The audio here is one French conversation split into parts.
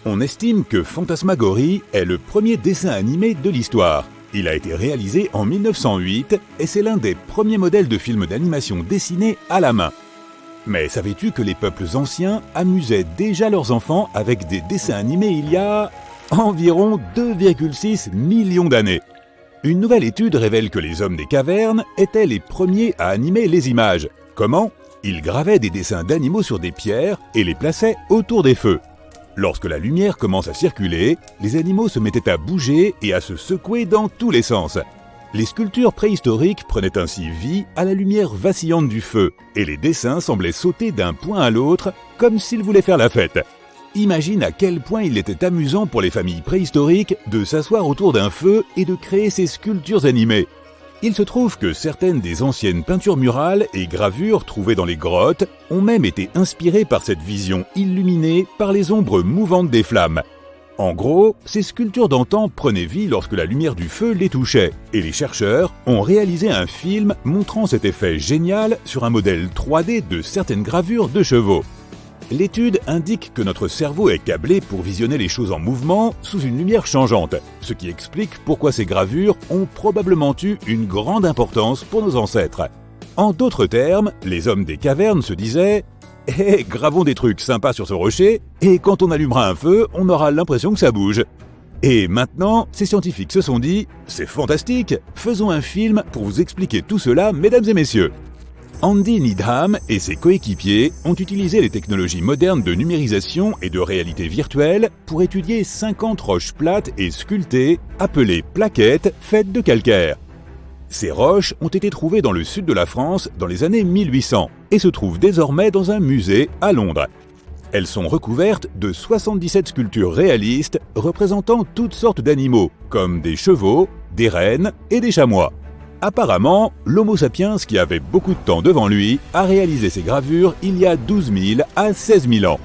On estime que Fantasmagorie est le premier dessin animé de l'histoire. Il a été réalisé en 1908 et c'est l'un des premiers modèles de films d'animation dessinés à la main. Mais savais-tu que les peuples anciens amusaient déjà leurs enfants avec des dessins animés il y a environ 2,6 millions d'années? Une nouvelle étude révèle que les hommes des cavernes étaient les premiers à animer les images. Comment? Ils gravaient des dessins d'animaux sur des pierres et les plaçaient autour des feux. Lorsque la lumière commence à circuler, les animaux se mettaient à bouger et à se secouer dans tous les sens. Les sculptures préhistoriques prenaient ainsi vie à la lumière vacillante du feu, et les dessins semblaient sauter d'un point à l'autre comme s'ils voulaient faire la fête. Imagine à quel point il était amusant pour les familles préhistoriques de s'asseoir autour d'un feu et de créer ces sculptures animées. Il se trouve que certaines des anciennes peintures murales et gravures trouvées dans les grottes ont même été inspirées par cette vision illuminée par les ombres mouvantes des flammes. En gros, ces sculptures d'antan prenaient vie lorsque la lumière du feu les touchait, et les chercheurs ont réalisé un film montrant cet effet génial sur un modèle 3D de certaines gravures de chevaux. L'étude indique que notre cerveau est câblé pour visionner les choses en mouvement sous une lumière changeante, ce qui explique pourquoi ces gravures ont probablement eu une grande importance pour nos ancêtres. En d'autres termes, les hommes des cavernes se disaient « Hé, gravons des trucs sympas sur ce rocher, et quand on allumera un feu, on aura l'impression que ça bouge. » Et maintenant, ces scientifiques se sont dit « C'est fantastique, faisons un film pour vous expliquer tout cela, mesdames et messieurs. » Andy Needham et ses coéquipiers ont utilisé les technologies modernes de numérisation et de réalité virtuelle pour étudier 50 roches plates et sculptées appelées plaquettes faites de calcaire. Ces roches ont été trouvées dans le sud de la France dans les années 1800 et se trouvent désormais dans un musée à Londres. Elles sont recouvertes de 77 sculptures réalistes représentant toutes sortes d'animaux, comme des chevaux, des rennes et des chamois. Apparemment, l'Homo sapiens, qui avait beaucoup de temps devant lui, a réalisé ces gravures il y a 12 000 à 16 000 ans.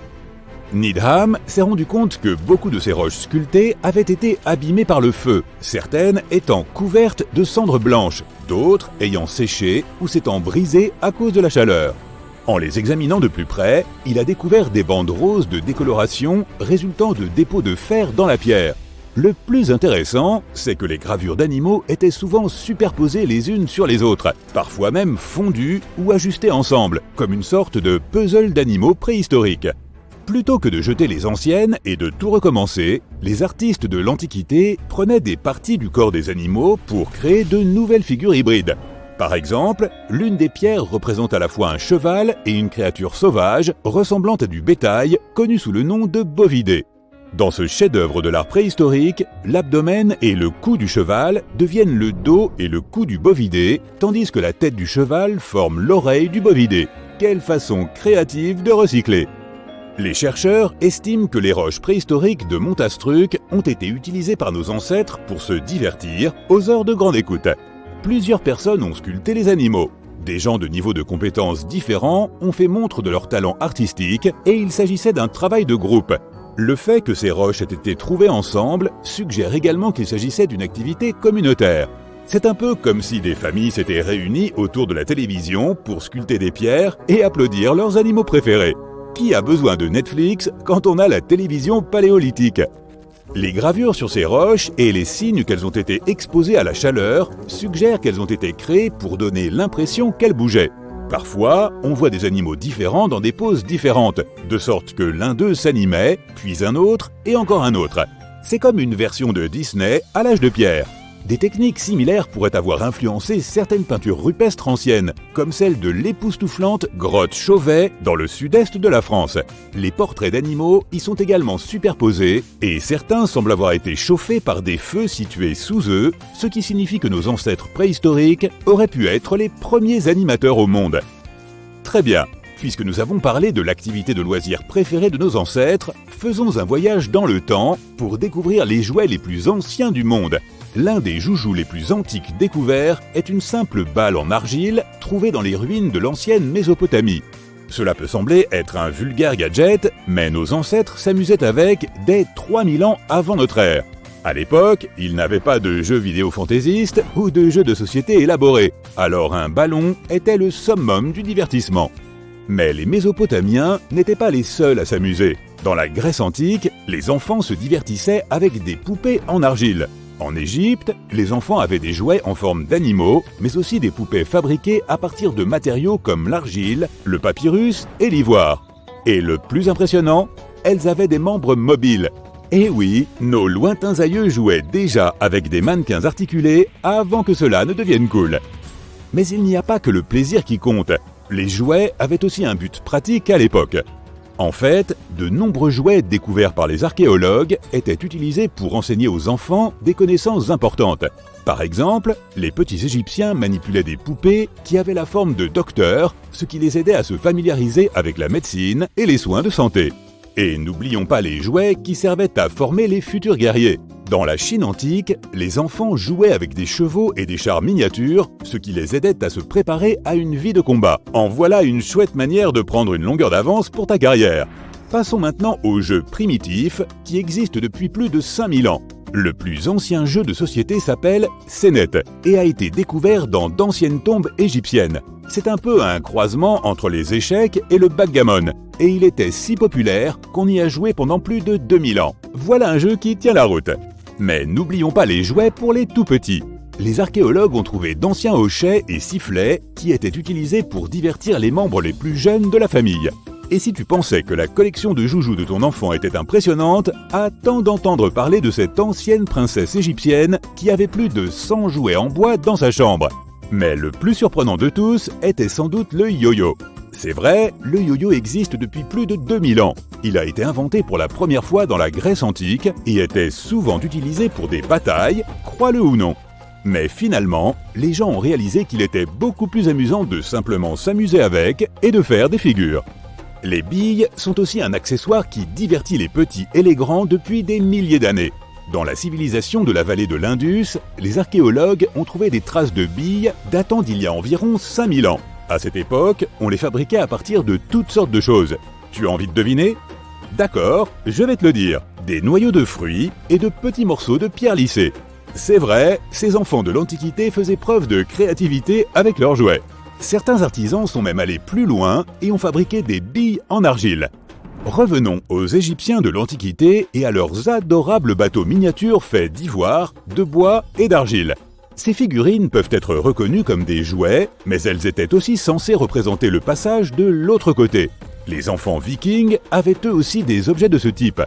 Needham s'est rendu compte que beaucoup de ces roches sculptées avaient été abîmées par le feu, certaines étant couvertes de cendres blanches, d'autres ayant séché ou s'étant brisées à cause de la chaleur. En les examinant de plus près, il a découvert des bandes roses de décoloration résultant de dépôts de fer dans la pierre. Le plus intéressant, c'est que les gravures d'animaux étaient souvent superposées les unes sur les autres, parfois même fondues ou ajustées ensemble, comme une sorte de puzzle d'animaux préhistoriques. Plutôt que de jeter les anciennes et de tout recommencer, les artistes de l'Antiquité prenaient des parties du corps des animaux pour créer de nouvelles figures hybrides. Par exemple, l'une des pierres représente à la fois un cheval et une créature sauvage ressemblant à du bétail, connue sous le nom de bovidé. Dans ce chef-d'œuvre de l'art préhistorique, l'abdomen et le cou du cheval deviennent le dos et le cou du bovidé, tandis que la tête du cheval forme l'oreille du bovidé. Quelle façon créative de recycler! Les chercheurs estiment que les roches préhistoriques de Montastruc ont été utilisées par nos ancêtres pour se divertir aux heures de grande écoute. Plusieurs personnes ont sculpté les animaux. Des gens de niveaux de compétences différents ont fait montre de leur talent artistique et il s'agissait d'un travail de groupe. Le fait que ces roches aient été trouvées ensemble suggère également qu'il s'agissait d'une activité communautaire. C'est un peu comme si des familles s'étaient réunies autour de la télévision pour sculpter des pierres et applaudir leurs animaux préférés. Qui a besoin de Netflix quand on a la télévision paléolithique? Les gravures sur ces roches et les signes qu'elles ont été exposées à la chaleur suggèrent qu'elles ont été créées pour donner l'impression qu'elles bougeaient. Parfois, on voit des animaux différents dans des poses différentes, de sorte que l'un d'eux s'animait, puis un autre et encore un autre. C'est comme une version de Disney à l'âge de pierre. Des techniques similaires pourraient avoir influencé certaines peintures rupestres anciennes, comme celle de l'époustouflante grotte Chauvet dans le sud-est de la France. Les portraits d'animaux y sont également superposés, et certains semblent avoir été chauffés par des feux situés sous eux, ce qui signifie que nos ancêtres préhistoriques auraient pu être les premiers animateurs au monde. Très bien, puisque nous avons parlé de l'activité de loisir préférée de nos ancêtres, faisons un voyage dans le temps pour découvrir les jouets les plus anciens du monde. L'un des joujoux les plus antiques découverts est une simple balle en argile trouvée dans les ruines de l'ancienne Mésopotamie. Cela peut sembler être un vulgaire gadget, mais nos ancêtres s'amusaient avec dès 3000 ans avant notre ère. À l'époque, ils n'avaient pas de jeux vidéo fantaisistes ou de jeux de société élaborés, alors un ballon était le summum du divertissement. Mais les Mésopotamiens n'étaient pas les seuls à s'amuser. Dans la Grèce antique, les enfants se divertissaient avec des poupées en argile. En Égypte, les enfants avaient des jouets en forme d'animaux, mais aussi des poupées fabriquées à partir de matériaux comme l'argile, le papyrus et l'ivoire. Et le plus impressionnant, elles avaient des membres mobiles. Et oui, nos lointains aïeux jouaient déjà avec des mannequins articulés avant que cela ne devienne cool. Mais il n'y a pas que le plaisir qui compte. Les jouets avaient aussi un but pratique à l'époque. En fait, de nombreux jouets découverts par les archéologues étaient utilisés pour enseigner aux enfants des connaissances importantes. Par exemple, les petits Égyptiens manipulaient des poupées qui avaient la forme de docteurs, ce qui les aidait à se familiariser avec la médecine et les soins de santé. Et n'oublions pas les jouets qui servaient à former les futurs guerriers. Dans la Chine antique, les enfants jouaient avec des chevaux et des chars miniatures, ce qui les aidait à se préparer à une vie de combat. En voilà une chouette manière de prendre une longueur d'avance pour ta carrière. Passons maintenant aux jeux primitifs qui existent depuis plus de 5000 ans. Le plus ancien jeu de société s'appelle Sénet et a été découvert dans d'anciennes tombes égyptiennes. C'est un peu un croisement entre les échecs et le backgammon, et il était si populaire qu'on y a joué pendant plus de 2000 ans. Voilà un jeu qui tient la route. Mais n'oublions pas les jouets pour les tout-petits. Les archéologues ont trouvé d'anciens hochets et sifflets qui étaient utilisés pour divertir les membres les plus jeunes de la famille. Et si tu pensais que la collection de joujoux de ton enfant était impressionnante, attends d'entendre parler de cette ancienne princesse égyptienne qui avait plus de 100 jouets en bois dans sa chambre. Mais le plus surprenant de tous était sans doute le yo-yo. C'est vrai, le yo-yo existe depuis plus de 2000 ans. Il a été inventé pour la première fois dans la Grèce antique et était souvent utilisé pour des batailles, crois-le ou non. Mais finalement, les gens ont réalisé qu'il était beaucoup plus amusant de simplement s'amuser avec et de faire des figures. Les billes sont aussi un accessoire qui divertit les petits et les grands depuis des milliers d'années. Dans la civilisation de la vallée de l'Indus, les archéologues ont trouvé des traces de billes datant d'il y a environ 5000 ans. À cette époque, on les fabriquait à partir de toutes sortes de choses. Tu as envie de deviner ? D'accord, je vais te le dire. Des noyaux de fruits et de petits morceaux de pierre lissée. C'est vrai, ces enfants de l'Antiquité faisaient preuve de créativité avec leurs jouets. Certains artisans sont même allés plus loin et ont fabriqué des billes en argile. Revenons aux Égyptiens de l'Antiquité et à leurs adorables bateaux miniatures faits d'ivoire, de bois et d'argile. Ces figurines peuvent être reconnues comme des jouets, mais elles étaient aussi censées représenter le passage de l'autre côté. Les enfants vikings avaient eux aussi des objets de ce type.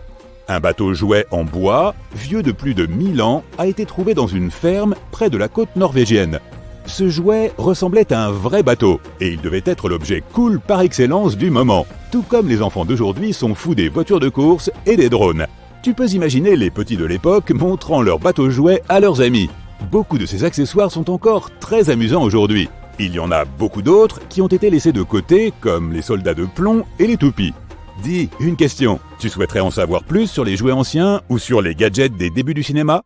Un bateau-jouet en bois, vieux de plus de 1000 ans, a été trouvé dans une ferme près de la côte norvégienne. Ce jouet ressemblait à un vrai bateau, et il devait être l'objet cool par excellence du moment. Tout comme les enfants d'aujourd'hui sont fous des voitures de course et des drones. Tu peux imaginer les petits de l'époque montrant leur bateau-jouet à leurs amis. Beaucoup de ces accessoires sont encore très amusants aujourd'hui. Il y en a beaucoup d'autres qui ont été laissés de côté, comme les soldats de plomb et les toupies. Dis, une question. Tu souhaiterais en savoir plus sur les jouets anciens ou sur les gadgets des débuts du cinéma ?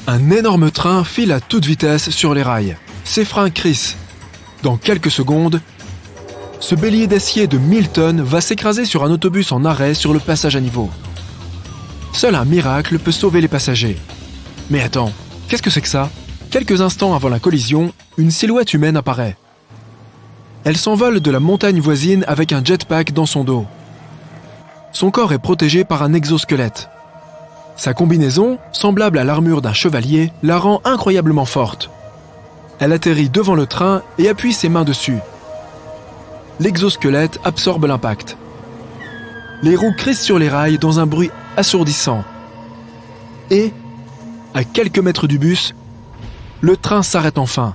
Un énorme train file à toute vitesse sur les rails. S'effreint Chris. Dans quelques secondes, ce bélier d'acier de 1000 tonnes va s'écraser sur un autobus en arrêt sur le passage à niveau. Seul un miracle peut sauver les passagers. Mais attends, qu'est-ce que c'est que ça ? Quelques instants avant la collision, une silhouette humaine apparaît. Elle s'envole de la montagne voisine avec un jetpack dans son dos. Son corps est protégé par un exosquelette. Sa combinaison, semblable à l'armure d'un chevalier, la rend incroyablement forte. Elle atterrit devant le train et appuie ses mains dessus. L'exosquelette absorbe l'impact. Les roues crissent sur les rails dans un bruit assourdissant. Et, à quelques mètres du bus, le train s'arrête enfin.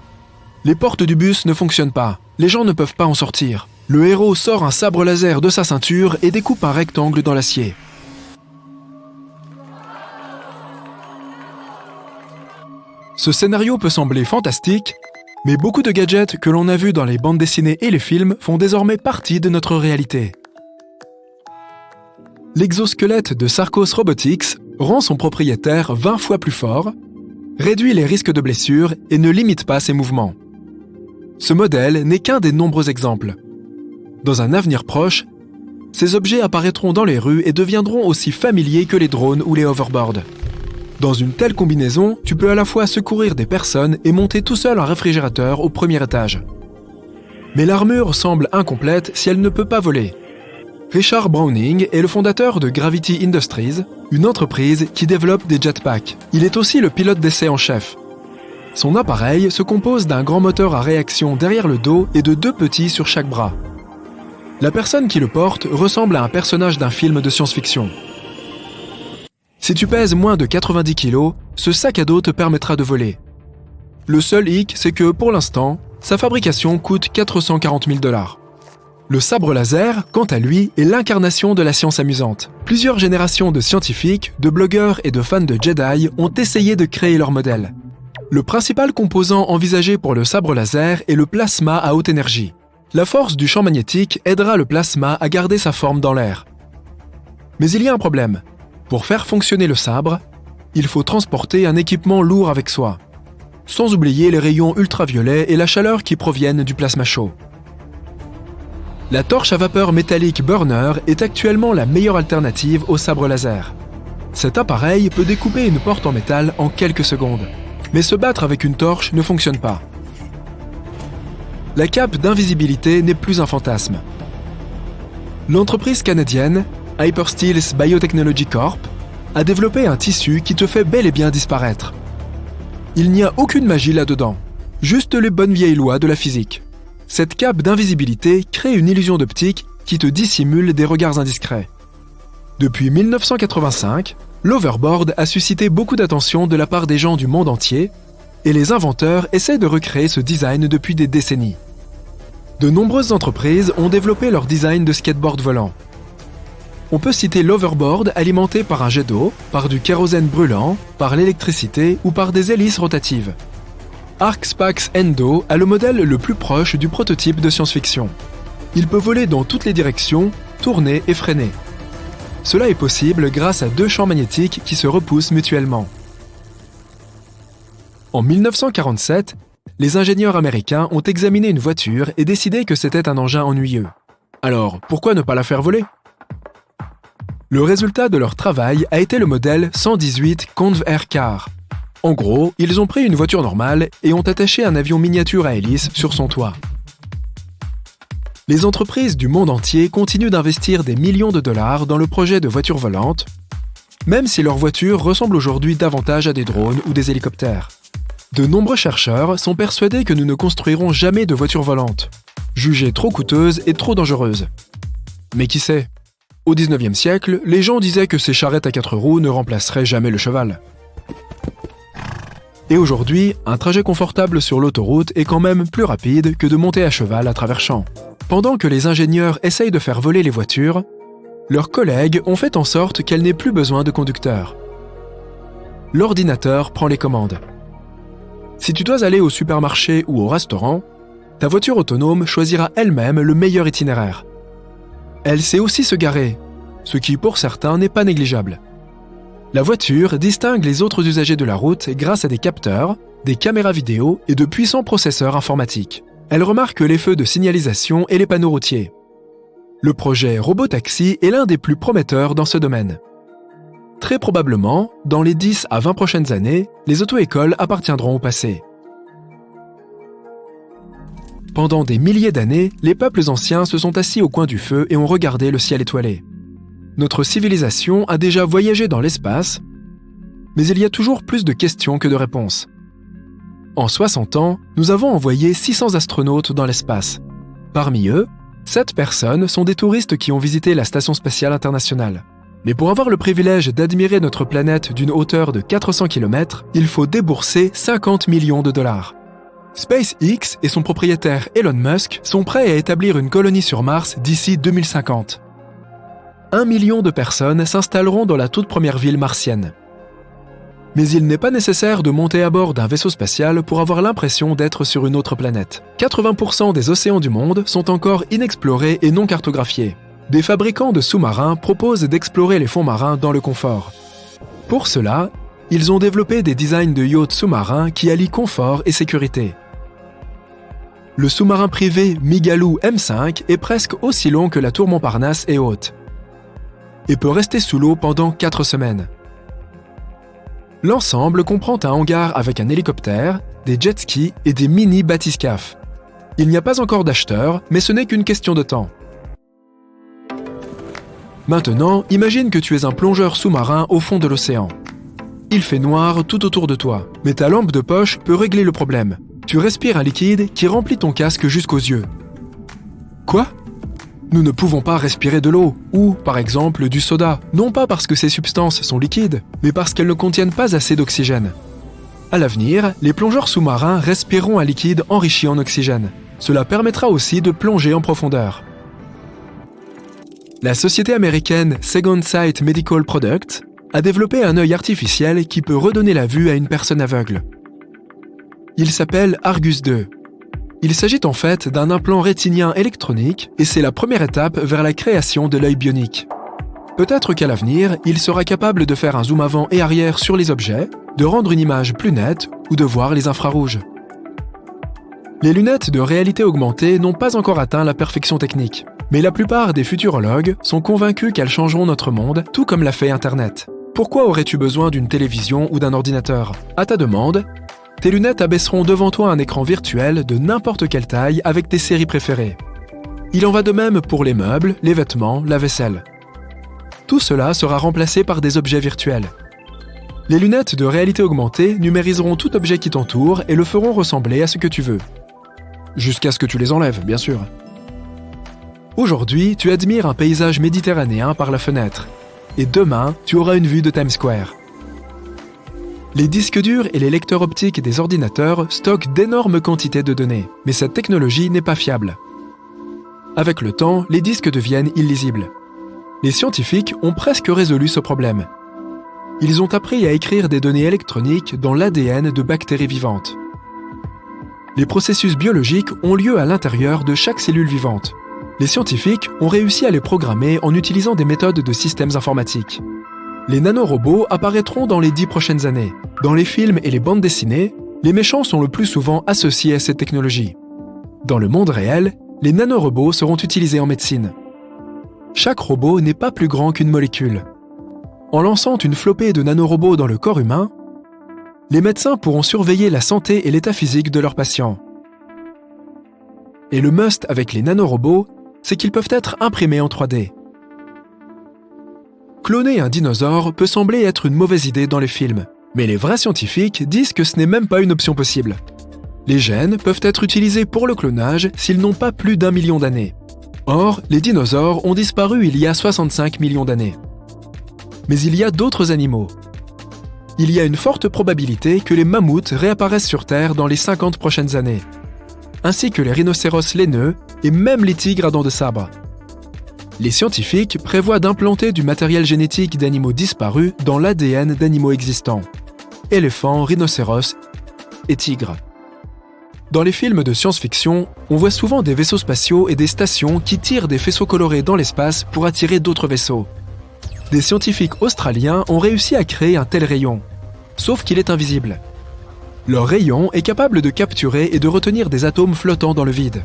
Les portes du bus ne fonctionnent pas. Les gens ne peuvent pas en sortir. Le héros sort un sabre laser de sa ceinture et découpe un rectangle dans l'acier. Ce scénario peut sembler fantastique, mais beaucoup de gadgets que l'on a vus dans les bandes dessinées et les films font désormais partie de notre réalité. L'exosquelette de Sarcos Robotics rend son propriétaire 20 fois plus fort, réduit les risques de blessures et ne limite pas ses mouvements. Ce modèle n'est qu'un des nombreux exemples. Dans un avenir proche, ces objets apparaîtront dans les rues et deviendront aussi familiers que les drones ou les hoverboards. Dans une telle combinaison, tu peux à la fois secourir des personnes et monter tout seul un réfrigérateur au premier étage. Mais l'armure semble incomplète si elle ne peut pas voler. Richard Browning est le fondateur de Gravity Industries, une entreprise qui développe des jetpacks. Il est aussi le pilote d'essai en chef. Son appareil se compose d'un grand moteur à réaction derrière le dos et de 2 petits sur chaque bras. La personne qui le porte ressemble à un personnage d'un film de science-fiction. Si tu pèses moins de 90 kg, ce sac à dos te permettra de voler. Le seul hic, c'est que, pour l'instant, sa fabrication coûte 440 000 $. Le sabre laser, quant à lui, est l'incarnation de la science amusante. Plusieurs générations de scientifiques, de blogueurs et de fans de Jedi ont essayé de créer leur modèle. Le principal composant envisagé pour le sabre laser est le plasma à haute énergie. La force du champ magnétique aidera le plasma à garder sa forme dans l'air. Mais il y a un problème. Pour faire fonctionner le sabre, il faut transporter un équipement lourd avec soi. Sans oublier les rayons ultraviolets et la chaleur qui proviennent du plasma chaud. La torche à vapeur métallique Burner est actuellement la meilleure alternative au sabre laser. Cet appareil peut découper une porte en métal en quelques secondes. Mais se battre avec une torche ne fonctionne pas. La cape d'invisibilité n'est plus un fantasme. L'entreprise canadienne Hypersteels Biotechnology Corp a développé un tissu qui te fait bel et bien disparaître. Il n'y a aucune magie là-dedans, juste les bonnes vieilles lois de la physique. Cette cape d'invisibilité crée une illusion d'optique qui te dissimule des regards indiscrets. Depuis 1985, l'overboard a suscité beaucoup d'attention de la part des gens du monde entier et les inventeurs essaient de recréer ce design depuis des décennies. De nombreuses entreprises ont développé leur design de skateboard volant. On peut citer l'overboard alimenté par un jet d'eau, par du kérosène brûlant, par l'électricité ou par des hélices rotatives. ArcSpax Endo a le modèle le plus proche du prototype de science-fiction. Il peut voler dans toutes les directions, tourner et freiner. Cela est possible grâce à 2 champs magnétiques qui se repoussent mutuellement. En 1947, les ingénieurs américains ont examiné une voiture et décidé que c'était un engin ennuyeux. Alors, pourquoi ne pas la faire voler ? Le résultat de leur travail a été le modèle 118 Convair Car. En gros, ils ont pris une voiture normale et ont attaché un avion miniature à hélice sur son toit. Les entreprises du monde entier continuent d'investir des millions de dollars dans le projet de voitures volantes, même si leurs voitures ressemblent aujourd'hui davantage à des drones ou des hélicoptères. De nombreux chercheurs sont persuadés que nous ne construirons jamais de voitures volantes, jugées trop coûteuses et trop dangereuses. Mais qui sait ? Au XIXe siècle, les gens disaient que ces charrettes à 4 roues ne remplaceraient jamais le cheval. Et aujourd'hui, un trajet confortable sur l'autoroute est quand même plus rapide que de monter à cheval à travers champs. Pendant que les ingénieurs essayent de faire voler les voitures, leurs collègues ont fait en sorte qu'elles n'aient plus besoin de conducteur. L'ordinateur prend les commandes. Si tu dois aller au supermarché ou au restaurant, ta voiture autonome choisira elle-même le meilleur itinéraire. Elle sait aussi se garer, ce qui pour certains n'est pas négligeable. La voiture distingue les autres usagers de la route grâce à des capteurs, des caméras vidéo et de puissants processeurs informatiques. Elle remarque les feux de signalisation et les panneaux routiers. Le projet Robotaxi est l'un des plus prometteurs dans ce domaine. Très probablement, dans les 10 à 20 prochaines années, les auto-écoles appartiendront au passé. Pendant des milliers d'années, les peuples anciens se sont assis au coin du feu et ont regardé le ciel étoilé. Notre civilisation a déjà voyagé dans l'espace, mais il y a toujours plus de questions que de réponses. En 60 ans, nous avons envoyé 600 astronautes dans l'espace. Parmi eux, 7 personnes sont des touristes qui ont visité la Station spatiale internationale. Mais pour avoir le privilège d'admirer notre planète d'une hauteur de 400 km, il faut débourser 50 millions de dollars. SpaceX et son propriétaire Elon Musk sont prêts à établir une colonie sur Mars d'ici 2050. 1 million de personnes s'installeront dans la toute première ville martienne. Mais il n'est pas nécessaire de monter à bord d'un vaisseau spatial pour avoir l'impression d'être sur une autre planète. 80% des océans du monde sont encore inexplorés et non cartographiés. Des fabricants de sous-marins proposent d'explorer les fonds marins dans le confort. Pour cela, ils ont développé des designs de yachts sous-marins qui allient confort et sécurité. Le sous-marin privé Migaloo M5 est presque aussi long que la tour Montparnasse est haute et peut rester sous l'eau pendant 4 semaines. L'ensemble comprend un hangar avec un hélicoptère, des jet skis et des mini-bathyscaphes. Il n'y a pas encore d'acheteurs, mais ce n'est qu'une question de temps. Maintenant, imagine que tu es un plongeur sous-marin au fond de l'océan. Il fait noir tout autour de toi, mais ta lampe de poche peut régler le problème. Tu respires un liquide qui remplit ton casque jusqu'aux yeux. Quoi ? Nous ne pouvons pas respirer de l'eau, ou, par exemple, du soda, non pas parce que ces substances sont liquides, mais parce qu'elles ne contiennent pas assez d'oxygène. À l'avenir, les plongeurs sous-marins respireront un liquide enrichi en oxygène. Cela permettra aussi de plonger en profondeur. La société américaine Second Sight Medical Products a développé un œil artificiel qui peut redonner la vue à une personne aveugle. Il s'appelle Argus II. Il s'agit en fait d'un implant rétinien électronique et c'est la première étape vers la création de l'œil bionique. Peut-être qu'à l'avenir, il sera capable de faire un zoom avant et arrière sur les objets, de rendre une image plus nette ou de voir les infrarouges. Les lunettes de réalité augmentée n'ont pas encore atteint la perfection technique, mais la plupart des futurologues sont convaincus qu'elles changeront notre monde, tout comme l'a fait Internet. Pourquoi aurais-tu besoin d'une télévision ou d'un ordinateur ? À ta demande, tes lunettes abaisseront devant toi un écran virtuel de n'importe quelle taille avec tes séries préférées. Il en va de même pour les meubles, les vêtements, la vaisselle. Tout cela sera remplacé par des objets virtuels. Les lunettes de réalité augmentée numériseront tout objet qui t'entoure et le feront ressembler à ce que tu veux. Jusqu'à ce que tu les enlèves, bien sûr. Aujourd'hui, tu admires un paysage méditerranéen par la fenêtre. Et demain, tu auras une vue de Times Square. Les disques durs et les lecteurs optiques des ordinateurs stockent d'énormes quantités de données, mais cette technologie n'est pas fiable. Avec le temps, les disques deviennent illisibles. Les scientifiques ont presque résolu ce problème. Ils ont appris à écrire des données électroniques dans l'ADN de bactéries vivantes. Les processus biologiques ont lieu à l'intérieur de chaque cellule vivante. Les scientifiques ont réussi à les programmer en utilisant des méthodes de systèmes informatiques. Les nanorobots apparaîtront dans les 10 prochaines années. Dans les films et les bandes dessinées, les méchants sont le plus souvent associés à cette technologie. Dans le monde réel, les nanorobots seront utilisés en médecine. Chaque robot n'est pas plus grand qu'une molécule. En lançant une flopée de nanorobots dans le corps humain, les médecins pourront surveiller la santé et l'état physique de leurs patients. Et le must avec les nanorobots, c'est qu'ils peuvent être imprimés en 3D. Cloner un dinosaure peut sembler être une mauvaise idée dans les films, mais les vrais scientifiques disent que ce n'est même pas une option possible. Les gènes peuvent être utilisés pour le clonage s'ils n'ont pas plus d'1 million d'années. Or, les dinosaures ont disparu il y a 65 millions d'années. Mais il y a d'autres animaux. Il y a une forte probabilité que les mammouths réapparaissent sur Terre dans les 50 prochaines années, ainsi que les rhinocéros laineux et même les tigres à dents de sabre. Les scientifiques prévoient d'implanter du matériel génétique d'animaux disparus dans l'ADN d'animaux existants. Éléphants, rhinocéros et tigres. Dans les films de science-fiction, on voit souvent des vaisseaux spatiaux et des stations qui tirent des faisceaux colorés dans l'espace pour attirer d'autres vaisseaux. Des scientifiques australiens ont réussi à créer un tel rayon, sauf qu'il est invisible. Leur rayon est capable de capturer et de retenir des atomes flottants dans le vide.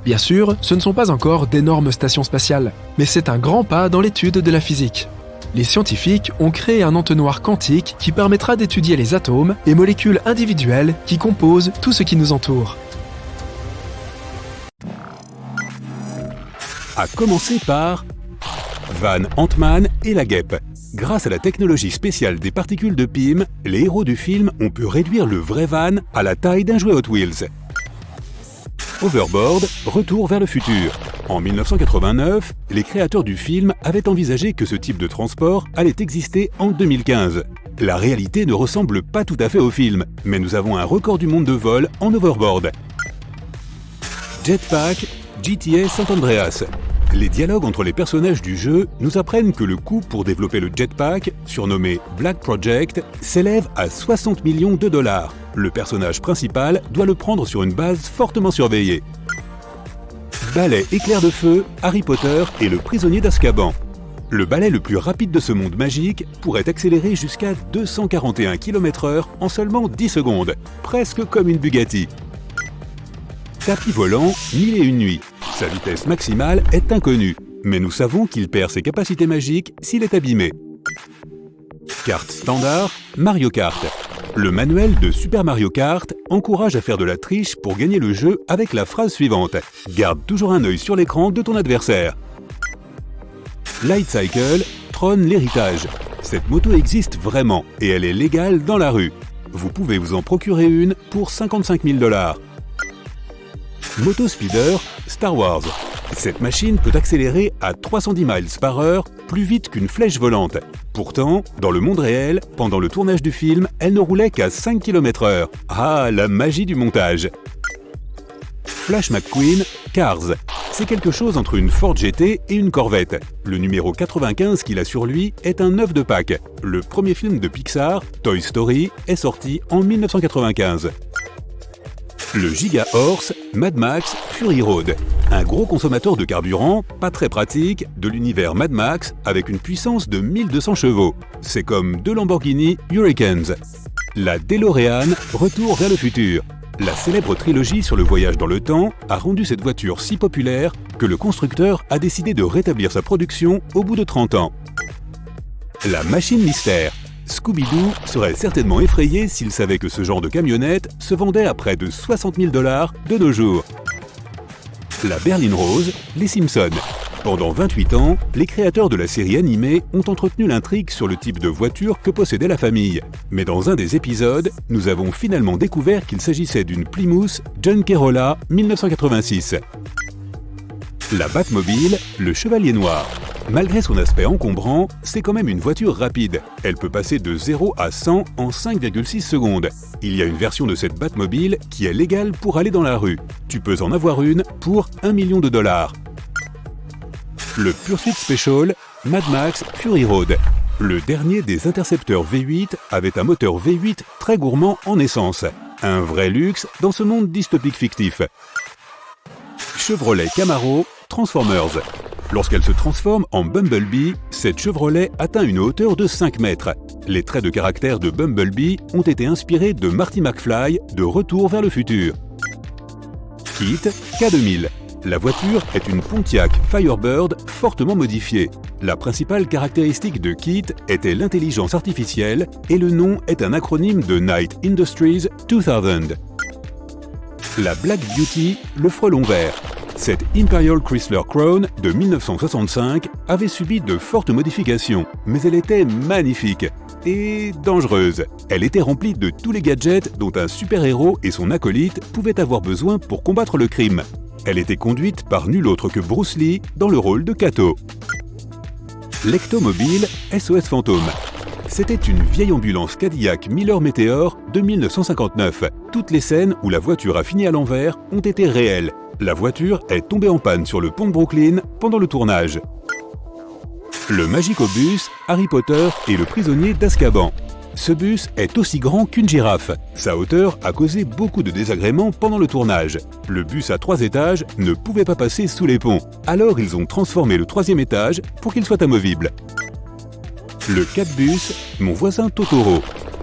Bien sûr, ce ne sont pas encore d'énormes stations spatiales, mais c'est un grand pas dans l'étude de la physique. Les scientifiques ont créé un entonnoir quantique qui permettra d'étudier les atomes et molécules individuelles qui composent tout ce qui nous entoure. À commencer par Van Ant-Man et la guêpe. Grâce à la technologie spéciale des particules de Pym, les héros du film ont pu réduire le vrai van à la taille d'un jouet Hot Wheels. Overboard, retour vers le futur. En 1989, les créateurs du film avaient envisagé que ce type de transport allait exister en 2015. La réalité ne ressemble pas tout à fait au film, mais nous avons un record du monde de vol en overboard. Jetpack, GTA San Andreas. Les dialogues entre les personnages du jeu nous apprennent que le coût pour développer le jetpack, surnommé Black Project, s'élève à 60 millions de dollars. Le personnage principal doit le prendre sur une base fortement surveillée. Balai éclair de feu, Harry Potter et le prisonnier d'Azkaban. Le balai le plus rapide de ce monde magique pourrait accélérer jusqu'à 241 km/h en seulement 10 secondes, presque comme une Bugatti. Tapis volant, 1001 nuits. Sa vitesse maximale est inconnue, mais nous savons qu'il perd ses capacités magiques s'il est abîmé. Carte standard, Mario Kart. Le manuel de Super Mario Kart encourage à faire de la triche pour gagner le jeu avec la phrase suivante: garde toujours un œil sur l'écran de ton adversaire. Light Cycle trône l'héritage. Cette moto existe vraiment et elle est légale dans la rue. Vous pouvez vous en procurer une pour 55 000 $. Moto Speeder Star Wars. Cette machine peut accélérer à 310 miles par heure, plus vite qu'une flèche volante. Pourtant, dans le monde réel, pendant le tournage du film, elle ne roulait qu'à 5 km/h. Ah, la magie du montage! Flash McQueen Cars. C'est quelque chose entre une Ford GT et une Corvette. Le numéro 95 qu'il a sur lui est un œuf de Pâques. Le premier film de Pixar, Toy Story, est sorti en 1995. Le Giga Horse Mad Max Fury Road. Un gros consommateur de carburant, pas très pratique, de l'univers Mad Max avec une puissance de 1200 chevaux. C'est comme deux Lamborghini Hurricanes. La DeLorean Retour vers le futur. La célèbre trilogie sur le voyage dans le temps a rendu cette voiture si populaire que le constructeur a décidé de rétablir sa production au bout de 30 ans. La machine mystère. Scooby-Doo serait certainement effrayé s'il savait que ce genre de camionnette se vendait à près de 60 000 $ de nos jours. La berline rose, les Simpsons. Pendant 28 ans, les créateurs de la série animée ont entretenu l'intrigue sur le type de voiture que possédait la famille. Mais dans un des épisodes, nous avons finalement découvert qu'il s'agissait d'une Plymouth John Carolla 1986. La Batmobile, le Chevalier Noir. Malgré son aspect encombrant, c'est quand même une voiture rapide. Elle peut passer de 0 à 100 en 5,6 secondes. Il y a une version de cette Batmobile qui est légale pour aller dans la rue. Tu peux en avoir une pour $1 million. Le Pursuit Special Mad Max Fury Road. Le dernier des intercepteurs V8 avait un moteur V8 très gourmand en essence. Un vrai luxe dans ce monde dystopique fictif. Chevrolet Camaro Transformers. Lorsqu'elle se transforme en Bumblebee, cette Chevrolet atteint une hauteur de 5 mètres. Les traits de caractère de Bumblebee ont été inspirés de Marty McFly de Retour vers le futur. KITT K2000. La voiture est une Pontiac Firebird fortement modifiée. La principale caractéristique de KITT était l'intelligence artificielle et le nom est un acronyme de Knight Industries 2000. La Black Beauty, le frelon vert. Cette Imperial Chrysler Crown de 1965 avait subi de fortes modifications, mais elle était magnifique et dangereuse. Elle était remplie de tous les gadgets dont un super-héros et son acolyte pouvaient avoir besoin pour combattre le crime. Elle était conduite par nul autre que Bruce Lee dans le rôle de Kato. L'Ectomobile SOS Fantôme. C'était une vieille ambulance Cadillac Miller Meteor de 1959. Toutes les scènes où la voiture a fini à l'envers ont été réelles. La voiture est tombée en panne sur le pont de Brooklyn pendant le tournage. Le Magicobus Harry Potter et le prisonnier d'Azkaban. Ce bus est aussi grand qu'une girafe. Sa hauteur a causé beaucoup de désagréments pendant le tournage. Le bus à 3 étages ne pouvait pas passer sous les ponts. Alors ils ont transformé le 3e étage pour qu'il soit amovible. Le Catbus, mon voisin Totoro.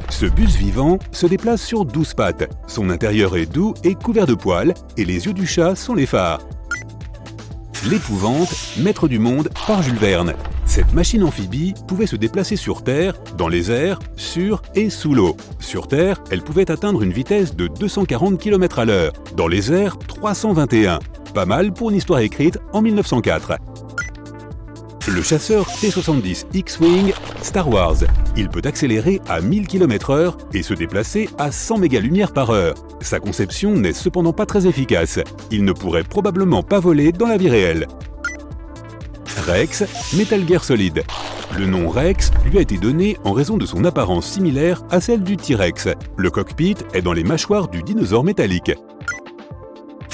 Ce bus vivant se déplace sur 12 pattes. Son intérieur est doux et couvert de poils, et les yeux du chat sont les phares. L'épouvante, maître du monde par Jules Verne. Cette machine amphibie pouvait se déplacer sur Terre, dans les airs, sur et sous l'eau. Sur Terre, elle pouvait atteindre une vitesse de 240 km/h. Dans les airs, 321. Pas mal pour une histoire écrite en 1904. Le chasseur T-70 X-Wing Star Wars. Il peut accélérer à 1000 km/h et se déplacer à 100 mégalumières par heure. Sa conception n'est cependant pas très efficace. Il ne pourrait probablement pas voler dans la vie réelle. Rex Metal Gear Solid. Le nom Rex lui a été donné en raison de son apparence similaire à celle du T-Rex. Le cockpit est dans les mâchoires du dinosaure métallique.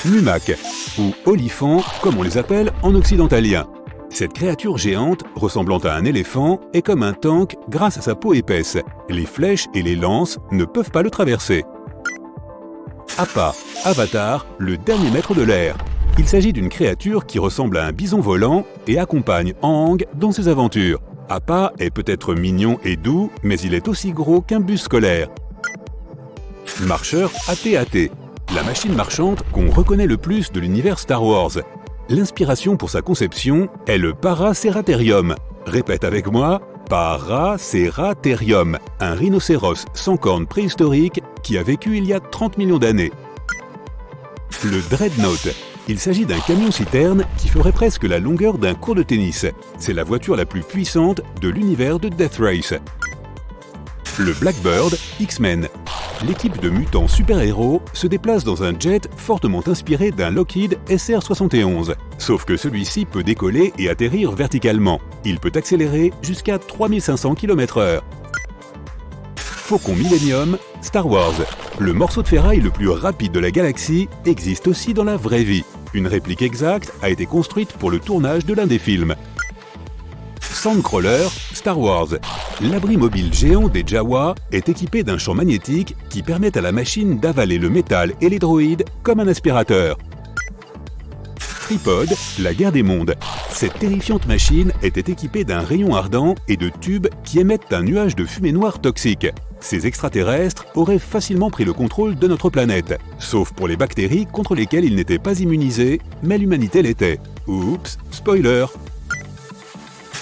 Mumac, ou olifant comme on les appelle en occidentalien. Cette créature géante, ressemblant à un éléphant, est comme un tank grâce à sa peau épaisse. Les flèches et les lances ne peuvent pas le traverser. Appa, Avatar, le dernier maître de l'air. Il s'agit d'une créature qui ressemble à un bison volant et accompagne Aang dans ses aventures. Appa est peut-être mignon et doux, mais il est aussi gros qu'un bus scolaire. Marcheur AT-AT, la machine marchande qu'on reconnaît le plus de l'univers Star Wars. L'inspiration pour sa conception est le Paraceratherium. Répète avec moi, Paraceratherium, un rhinocéros sans cornes préhistorique qui a vécu il y a 30 millions d'années. Le Dreadnought, Il s'agit d'un camion-citerne qui ferait presque la longueur d'un court de tennis. C'est la voiture la plus puissante de l'univers de Death Race. Le Blackbird X-Men. L'équipe de mutants super-héros se déplace dans un jet fortement inspiré d'un Lockheed SR-71. Sauf que celui-ci peut décoller et atterrir verticalement. Il peut accélérer jusqu'à 3500 km/h. Faucon Millennium, Star Wars. Le morceau de ferraille le plus rapide de la galaxie existe aussi dans la vraie vie. Une réplique exacte a été construite pour le tournage de l'un des films. Sandcrawler, Star Wars. L'abri mobile géant des Jawa est équipé d'un champ magnétique qui permet à la machine d'avaler le métal et les droïdes comme un aspirateur. Tripod, la guerre des mondes. Cette terrifiante machine était équipée d'un rayon ardent et de tubes qui émettent un nuage de fumée noire toxique. Ces extraterrestres auraient facilement pris le contrôle de notre planète, sauf pour les bactéries contre lesquelles ils n'étaient pas immunisés, mais l'humanité l'était. Oups, spoiler!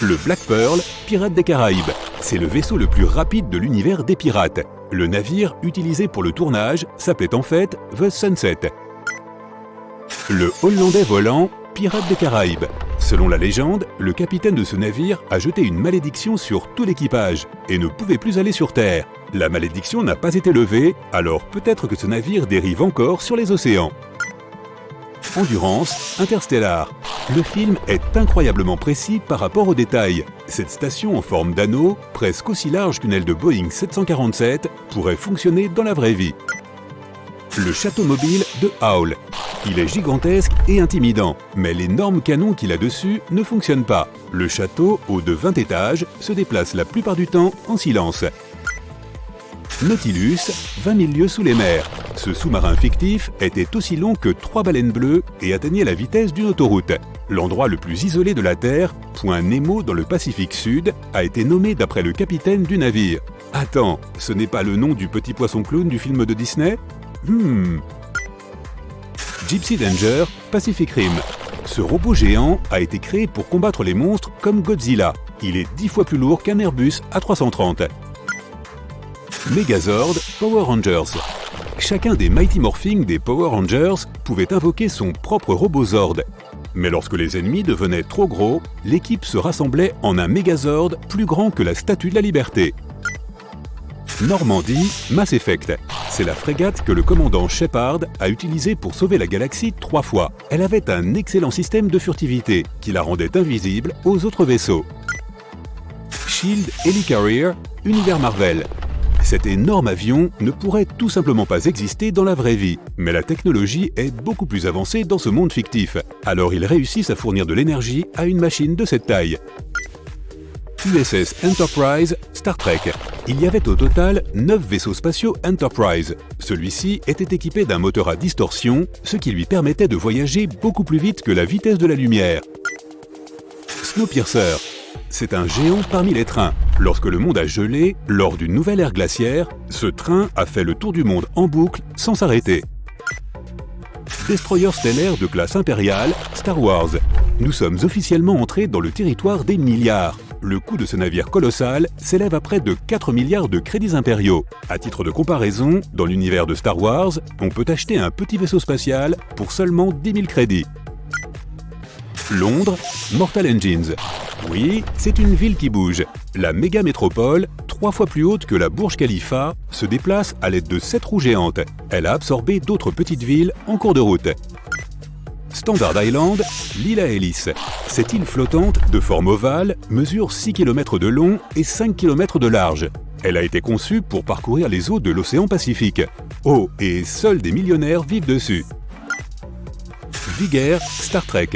Le Black Pearl, pirate des Caraïbes. C'est le vaisseau le plus rapide de l'univers des pirates. Le navire utilisé pour le tournage s'appelait en fait The Sunset. Le Hollandais volant, pirate des Caraïbes. Selon la légende, le capitaine de ce navire a jeté une malédiction sur tout l'équipage et ne pouvait plus aller sur Terre. La malédiction n'a pas été levée, alors peut-être que ce navire dérive encore sur les océans. Endurance, Interstellar. Le film est incroyablement précis par rapport aux détails. Cette station en forme d'anneau, presque aussi large qu'une aile de Boeing 747, pourrait fonctionner dans la vraie vie. Le château mobile de Howl. Il est gigantesque et intimidant, mais l'énorme canon qu'il a dessus ne fonctionne pas. Le château, haut de 20 étages, se déplace la plupart du temps en silence. Nautilus, 20 000 lieues sous les mers. Ce sous-marin fictif était aussi long que 3 baleines bleues et atteignait la vitesse d'une autoroute. L'endroit le plus isolé de la Terre, Point Nemo dans le Pacifique Sud, a été nommé d'après le capitaine du navire. Attends, ce n'est pas le nom du petit poisson clown du film de Disney ? Gypsy Danger, Pacific Rim. Ce robot géant a été créé pour combattre les monstres comme Godzilla. Il est 10 fois plus lourd qu'un Airbus A330. Megazord, Power Rangers. Chacun des Mighty Morphing des Power Rangers pouvait invoquer son propre robot Zord. Mais lorsque les ennemis devenaient trop gros, l'équipe se rassemblait en un Megazord plus grand que la Statue de la Liberté. Normandie, Mass Effect. C'est la frégate que le commandant Shepard a utilisée pour sauver la galaxie 3 fois. Elle avait un excellent système de furtivité qui la rendait invisible aux autres vaisseaux. Shield Helicarrier, Univers Marvel. Cet énorme avion ne pourrait tout simplement pas exister dans la vraie vie, mais la technologie est beaucoup plus avancée dans ce monde fictif. Alors ils réussissent à fournir de l'énergie à une machine de cette taille. USS Enterprise, Star Trek. Il y avait au total 9 vaisseaux spatiaux Enterprise. Celui-ci était équipé d'un moteur à distorsion, ce qui lui permettait de voyager beaucoup plus vite que la vitesse de la lumière. Snowpiercer. C'est un géant parmi les trains. Lorsque le monde a gelé, lors d'une nouvelle ère glaciaire, ce train a fait le tour du monde en boucle sans s'arrêter. Destroyer stellaire de classe impériale, Star Wars. Nous sommes officiellement entrés dans le territoire des milliards. Le coût de ce navire colossal s'élève à près de 4 milliards de crédits impériaux. À titre de comparaison, dans l'univers de Star Wars, on peut acheter un petit vaisseau spatial pour seulement 10 000 crédits. Londres, Mortal Engines. Oui, c'est une ville qui bouge. La méga métropole, 3 fois plus haute que la Burj Khalifa, se déplace à l'aide de 7 roues géantes. Elle a absorbé d'autres petites villes en cours de route. Standard Island, l'île à hélice. Cette île flottante, de forme ovale, mesure 6 km de long et 5 km de large. Elle a été conçue pour parcourir les eaux de l'océan Pacifique. Oh, et seuls des millionnaires vivent dessus. Vigor, Star Trek.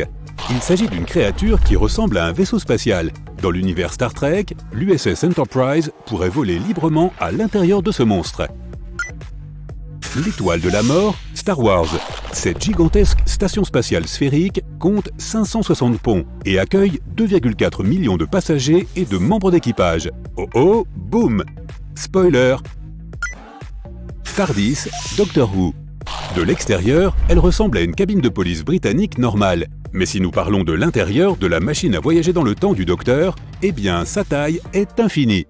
Il s'agit d'une créature qui ressemble à un vaisseau spatial. Dans l'univers Star Trek, l'USS Enterprise pourrait voler librement à l'intérieur de ce monstre. L'étoile de la mort, Star Wars. Cette gigantesque station spatiale sphérique compte 560 ponts et accueille 2,4 millions de passagers et de membres d'équipage. Oh oh, boum! Spoiler! TARDIS, Doctor Who. De l'extérieur, elle ressemble à une cabine de police britannique normale. Mais si nous parlons de l'intérieur de la machine à voyager dans le temps du docteur, eh bien sa taille est infinie.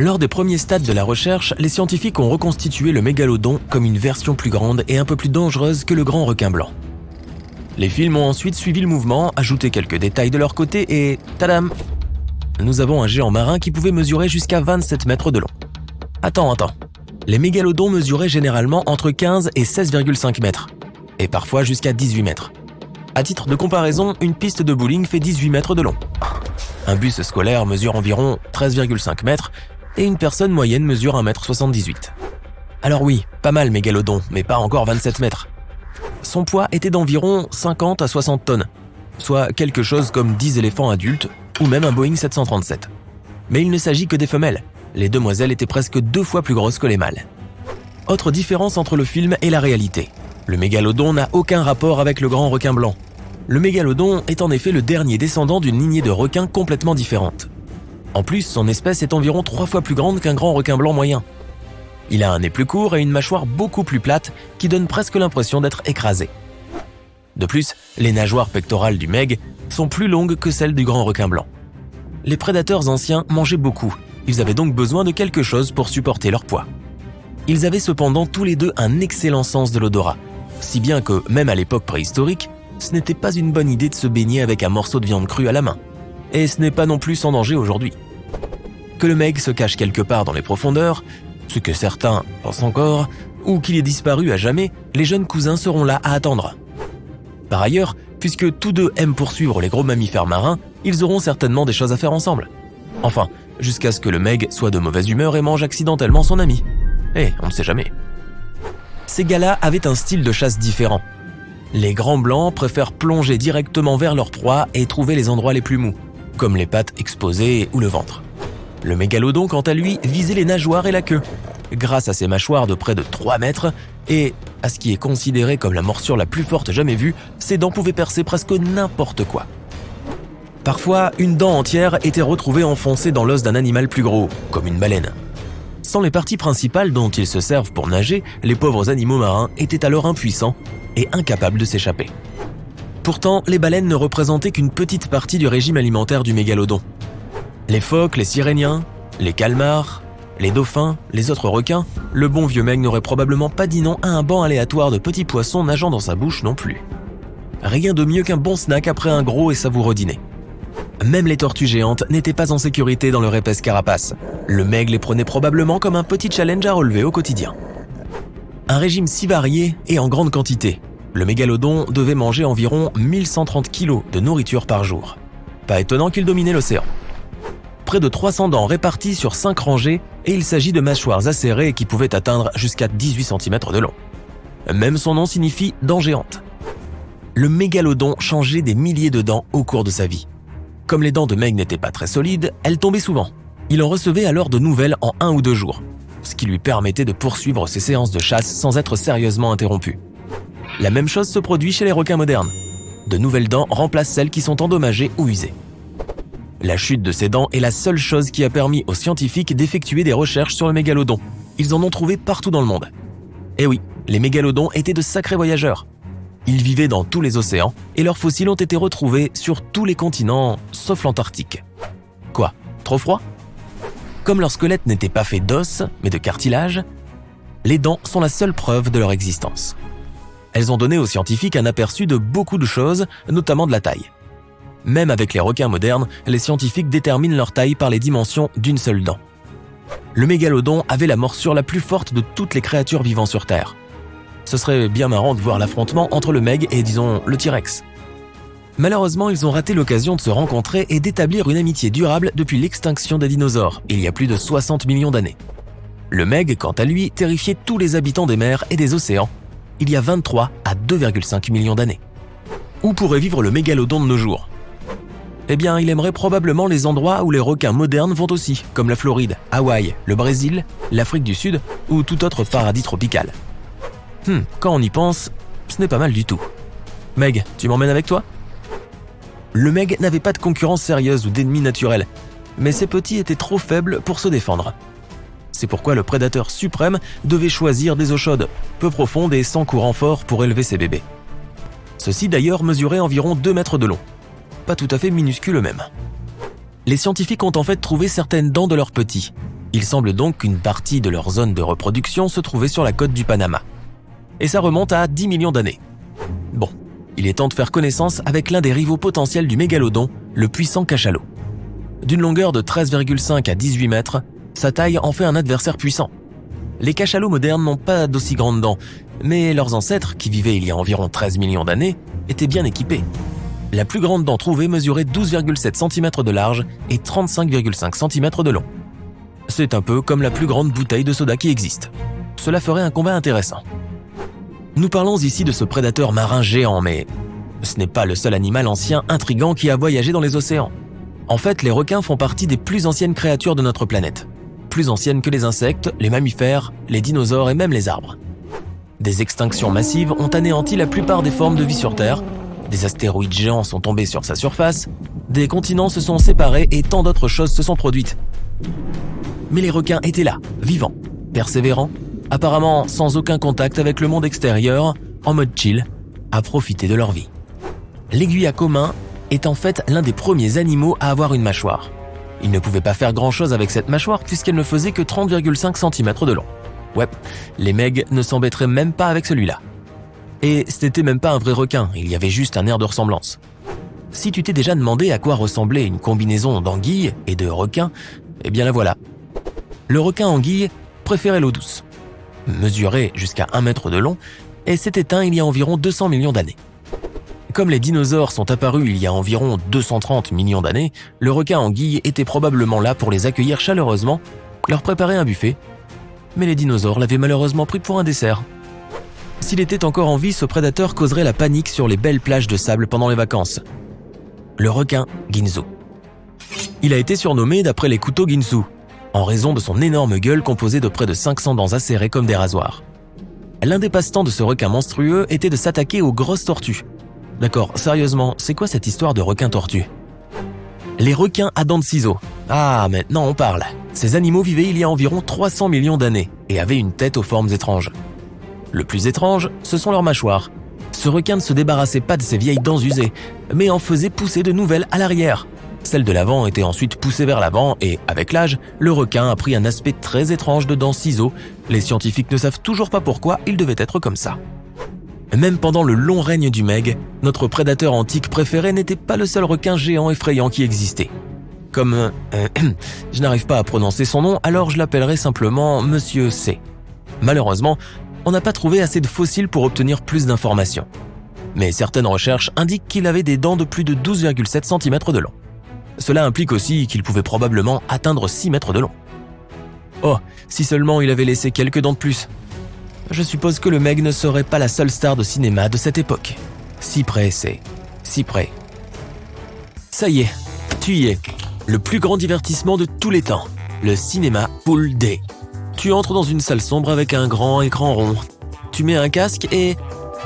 Lors des premiers stades de la recherche, les scientifiques ont reconstitué le mégalodon comme une version plus grande et un peu plus dangereuse que le grand requin blanc. Les films ont ensuite suivi le mouvement, ajouté quelques détails de leur côté et tadam! Nous avons un géant marin qui pouvait mesurer jusqu'à 27 mètres de long. Attends. Les mégalodons mesuraient généralement entre 15 et 16,5 mètres, et parfois jusqu'à 18 mètres. À titre de comparaison, une piste de bowling fait 18 mètres de long. Un bus scolaire mesure environ 13,5 mètres, et une personne moyenne mesure 1,78 m. Alors oui, pas mal mégalodon, mais pas encore 27 mètres. Son poids était d'environ 50 à 60 tonnes, soit quelque chose comme 10 éléphants adultes, ou même un Boeing 737. Mais il ne s'agit que des femelles. Les demoiselles étaient presque 2 fois plus grosses que les mâles. Autre différence entre le film et la réalité. Le mégalodon n'a aucun rapport avec le grand requin blanc. Le mégalodon est en effet le dernier descendant d'une lignée de requins complètement différente. En plus, son espèce est environ 3 fois plus grande qu'un grand requin blanc moyen. Il a un nez plus court et une mâchoire beaucoup plus plate qui donne presque l'impression d'être écrasé. De plus, les nageoires pectorales du meg sont plus longues que celles du grand requin blanc. Les prédateurs anciens mangeaient beaucoup, ils avaient donc besoin de quelque chose pour supporter leur poids. Ils avaient cependant tous les deux un excellent sens de l'odorat, si bien que, même à l'époque préhistorique, ce n'était pas une bonne idée de se baigner avec un morceau de viande crue à la main. Et ce n'est pas non plus sans danger aujourd'hui. Que le meg se cache quelque part dans les profondeurs, ce que certains pensent encore, ou qu'il ait disparu à jamais, les jeunes cousins seront là à attendre. Par ailleurs, puisque tous deux aiment poursuivre les gros mammifères marins, ils auront certainement des choses à faire ensemble. Enfin, jusqu'à ce que le meg soit de mauvaise humeur et mange accidentellement son ami. On ne sait jamais. Ces gars-là avaient un style de chasse différent. Les grands blancs préfèrent plonger directement vers leur proie et trouver les endroits les plus mous, comme les pattes exposées ou le ventre. Le mégalodon, quant à lui, visait les nageoires et la queue, grâce à ses mâchoires de près de 3 mètres et à ce qui est considéré comme la morsure la plus forte jamais vue, ses dents pouvaient percer presque n'importe quoi. Parfois, une dent entière était retrouvée enfoncée dans l'os d'un animal plus gros, comme une baleine. Sans les parties principales dont ils se servent pour nager, les pauvres animaux marins étaient alors impuissants et incapables de s'échapper. Pourtant, les baleines ne représentaient qu'une petite partie du régime alimentaire du mégalodon. Les phoques, les siréniens, les calmars, les dauphins, les autres requins, le bon vieux meg n'aurait probablement pas dit non à un banc aléatoire de petits poissons nageant dans sa bouche non plus. Rien de mieux qu'un bon snack après un gros et savoureux dîner. Même les tortues géantes n'étaient pas en sécurité dans leur épaisse carapace. Le meg les prenait probablement comme un petit challenge à relever au quotidien. Un régime si varié et en grande quantité, le mégalodon devait manger environ 1130 kg de nourriture par jour. Pas étonnant qu'il dominait l'océan. Près de 300 dents réparties sur 5 rangées et il s'agit de mâchoires acérées qui pouvaient atteindre jusqu'à 18 cm de long. Même son nom signifie « dent géante ». Le mégalodon changeait des milliers de dents au cours de sa vie. Comme les dents de meg n'étaient pas très solides, elles tombaient souvent. Il en recevait alors de nouvelles en 1 ou 2 jours, ce qui lui permettait de poursuivre ses séances de chasse sans être sérieusement interrompu. La même chose se produit chez les requins modernes. De nouvelles dents remplacent celles qui sont endommagées ou usées. La chute de ces dents est la seule chose qui a permis aux scientifiques d'effectuer des recherches sur le mégalodon. Ils en ont trouvé partout dans le monde. Et oui, les mégalodons étaient de sacrés voyageurs. Ils vivaient dans tous les océans et leurs fossiles ont été retrouvés sur tous les continents, sauf l'Antarctique. Quoi, trop froid? Comme leur squelette n'était pas fait d'os, mais de cartilage, les dents sont la seule preuve de leur existence. Elles ont donné aux scientifiques un aperçu de beaucoup de choses, notamment de la taille. Même avec les requins modernes, les scientifiques déterminent leur taille par les dimensions d'une seule dent. Le mégalodon avait la morsure la plus forte de toutes les créatures vivant sur Terre. Ce serait bien marrant de voir l'affrontement entre le meg et, disons, le T-Rex. Malheureusement, ils ont raté l'occasion de se rencontrer et d'établir une amitié durable depuis l'extinction des dinosaures, il y a plus de 60 millions d'années. Le meg, quant à lui, terrifiait tous les habitants des mers et des océans, il y a 23 à 2,5 millions d'années. Où pourrait vivre le mégalodon de nos jours ? Eh bien, il aimerait probablement les endroits où les requins modernes vont aussi, comme la Floride, Hawaï, le Brésil, l'Afrique du Sud ou tout autre paradis tropical. Quand on y pense, ce n'est pas mal du tout. Meg, tu m'emmènes avec toi ? Le meg n'avait pas de concurrence sérieuse ou d'ennemi naturel, mais ses petits étaient trop faibles pour se défendre. C'est pourquoi le prédateur suprême devait choisir des eaux chaudes, peu profondes et sans courant fort pour élever ses bébés. Ceux-ci d'ailleurs mesuraient environ 2 mètres de long. Pas tout à fait minuscules eux-mêmes. Les scientifiques ont en fait trouvé certaines dents de leurs petits, Il semble donc qu'une partie de leur zone de reproduction se trouvait sur la côte du Panama. Et ça remonte à 10 millions d'années. Bon, il est temps de faire connaissance avec l'un des rivaux potentiels du mégalodon, le puissant cachalot. D'une longueur de 13,5 à 18 mètres, sa taille en fait un adversaire puissant. Les cachalots modernes n'ont pas d'aussi grandes dents, mais leurs ancêtres, qui vivaient il y a environ 13 millions d'années, étaient bien équipés. La plus grande dent trouvée mesurait 12,7 cm de large et 35,5 cm de long. C'est un peu comme la plus grande bouteille de soda qui existe. Cela ferait un combat intéressant. Nous parlons ici de ce prédateur marin géant, mais ce n'est pas le seul animal ancien intrigant qui a voyagé dans les océans. En fait, les requins font partie des plus anciennes créatures de notre planète. Plus anciennes que les insectes, les mammifères, les dinosaures et même les arbres. Des extinctions massives ont anéanti la plupart des formes de vie sur Terre, des astéroïdes géants sont tombés sur sa surface, des continents se sont séparés et tant d'autres choses se sont produites. Mais les requins étaient là, vivants, persévérants, apparemment sans aucun contact avec le monde extérieur, en mode chill, à profiter de leur vie. L'aiguille à commun est en fait l'un des premiers animaux à avoir une mâchoire. Il ne pouvait pas faire grand-chose avec cette mâchoire puisqu'elle ne faisait que 30,5 cm de long. Ouais, les megs ne s'embêteraient même pas avec celui-là. Et c'était même pas un vrai requin, il y avait juste un air de ressemblance. Si tu t'es déjà demandé à quoi ressemblait une combinaison d'anguille et de requin, eh bien la voilà. Le requin anguille préférait l'eau douce. Mesurait jusqu'à 1 mètre de long et s'est éteint il y a environ 200 millions d'années. Comme les dinosaures sont apparus il y a environ 230 millions d'années, le requin anguille était probablement là pour les accueillir chaleureusement, leur préparer un buffet, mais les dinosaures l'avaient malheureusement pris pour un dessert. S'il était encore en vie, ce prédateur causerait la panique sur les belles plages de sable pendant les vacances. Le requin Ginsu. Il a été surnommé d'après les couteaux Ginsu, en raison de son énorme gueule composée de près de 500 dents acérées comme des rasoirs. L'un des passe-temps de ce requin monstrueux était de s'attaquer aux grosses tortues. D'accord, sérieusement, c'est quoi cette histoire de requin-tortue ? Les requins à dents de ciseaux. Ah, maintenant on parle. Ces animaux vivaient il y a environ 300 millions d'années et avaient une tête aux formes étranges. Le plus étrange, ce sont leurs mâchoires. Ce requin ne se débarrassait pas de ses vieilles dents usées, mais en faisait pousser de nouvelles à l'arrière. Celles de l'avant étaient ensuite poussées vers l'avant et, avec l'âge, le requin a pris un aspect très étrange de dents ciseaux. Les scientifiques ne savent toujours pas pourquoi il devait être comme ça. Même pendant le long règne du Meg, notre prédateur antique préféré n'était pas le seul requin géant effrayant qui existait. Comme... je n'arrive pas à prononcer son nom, alors je l'appellerai simplement Monsieur C. Malheureusement, on n'a pas trouvé assez de fossiles pour obtenir plus d'informations. Mais certaines recherches indiquent qu'il avait des dents de plus de 12,7 cm de long. Cela implique aussi qu'il pouvait probablement atteindre 6 mètres de long. Oh, si seulement il avait laissé quelques dents de plus. Je suppose que le Meg ne serait pas la seule star de cinéma de cette époque. Si près, c'est... si près. Ça y est, tu y es. Le plus grand divertissement de tous les temps. Le cinéma Full Day. Tu entres dans une salle sombre avec un grand écran rond. Tu mets un casque et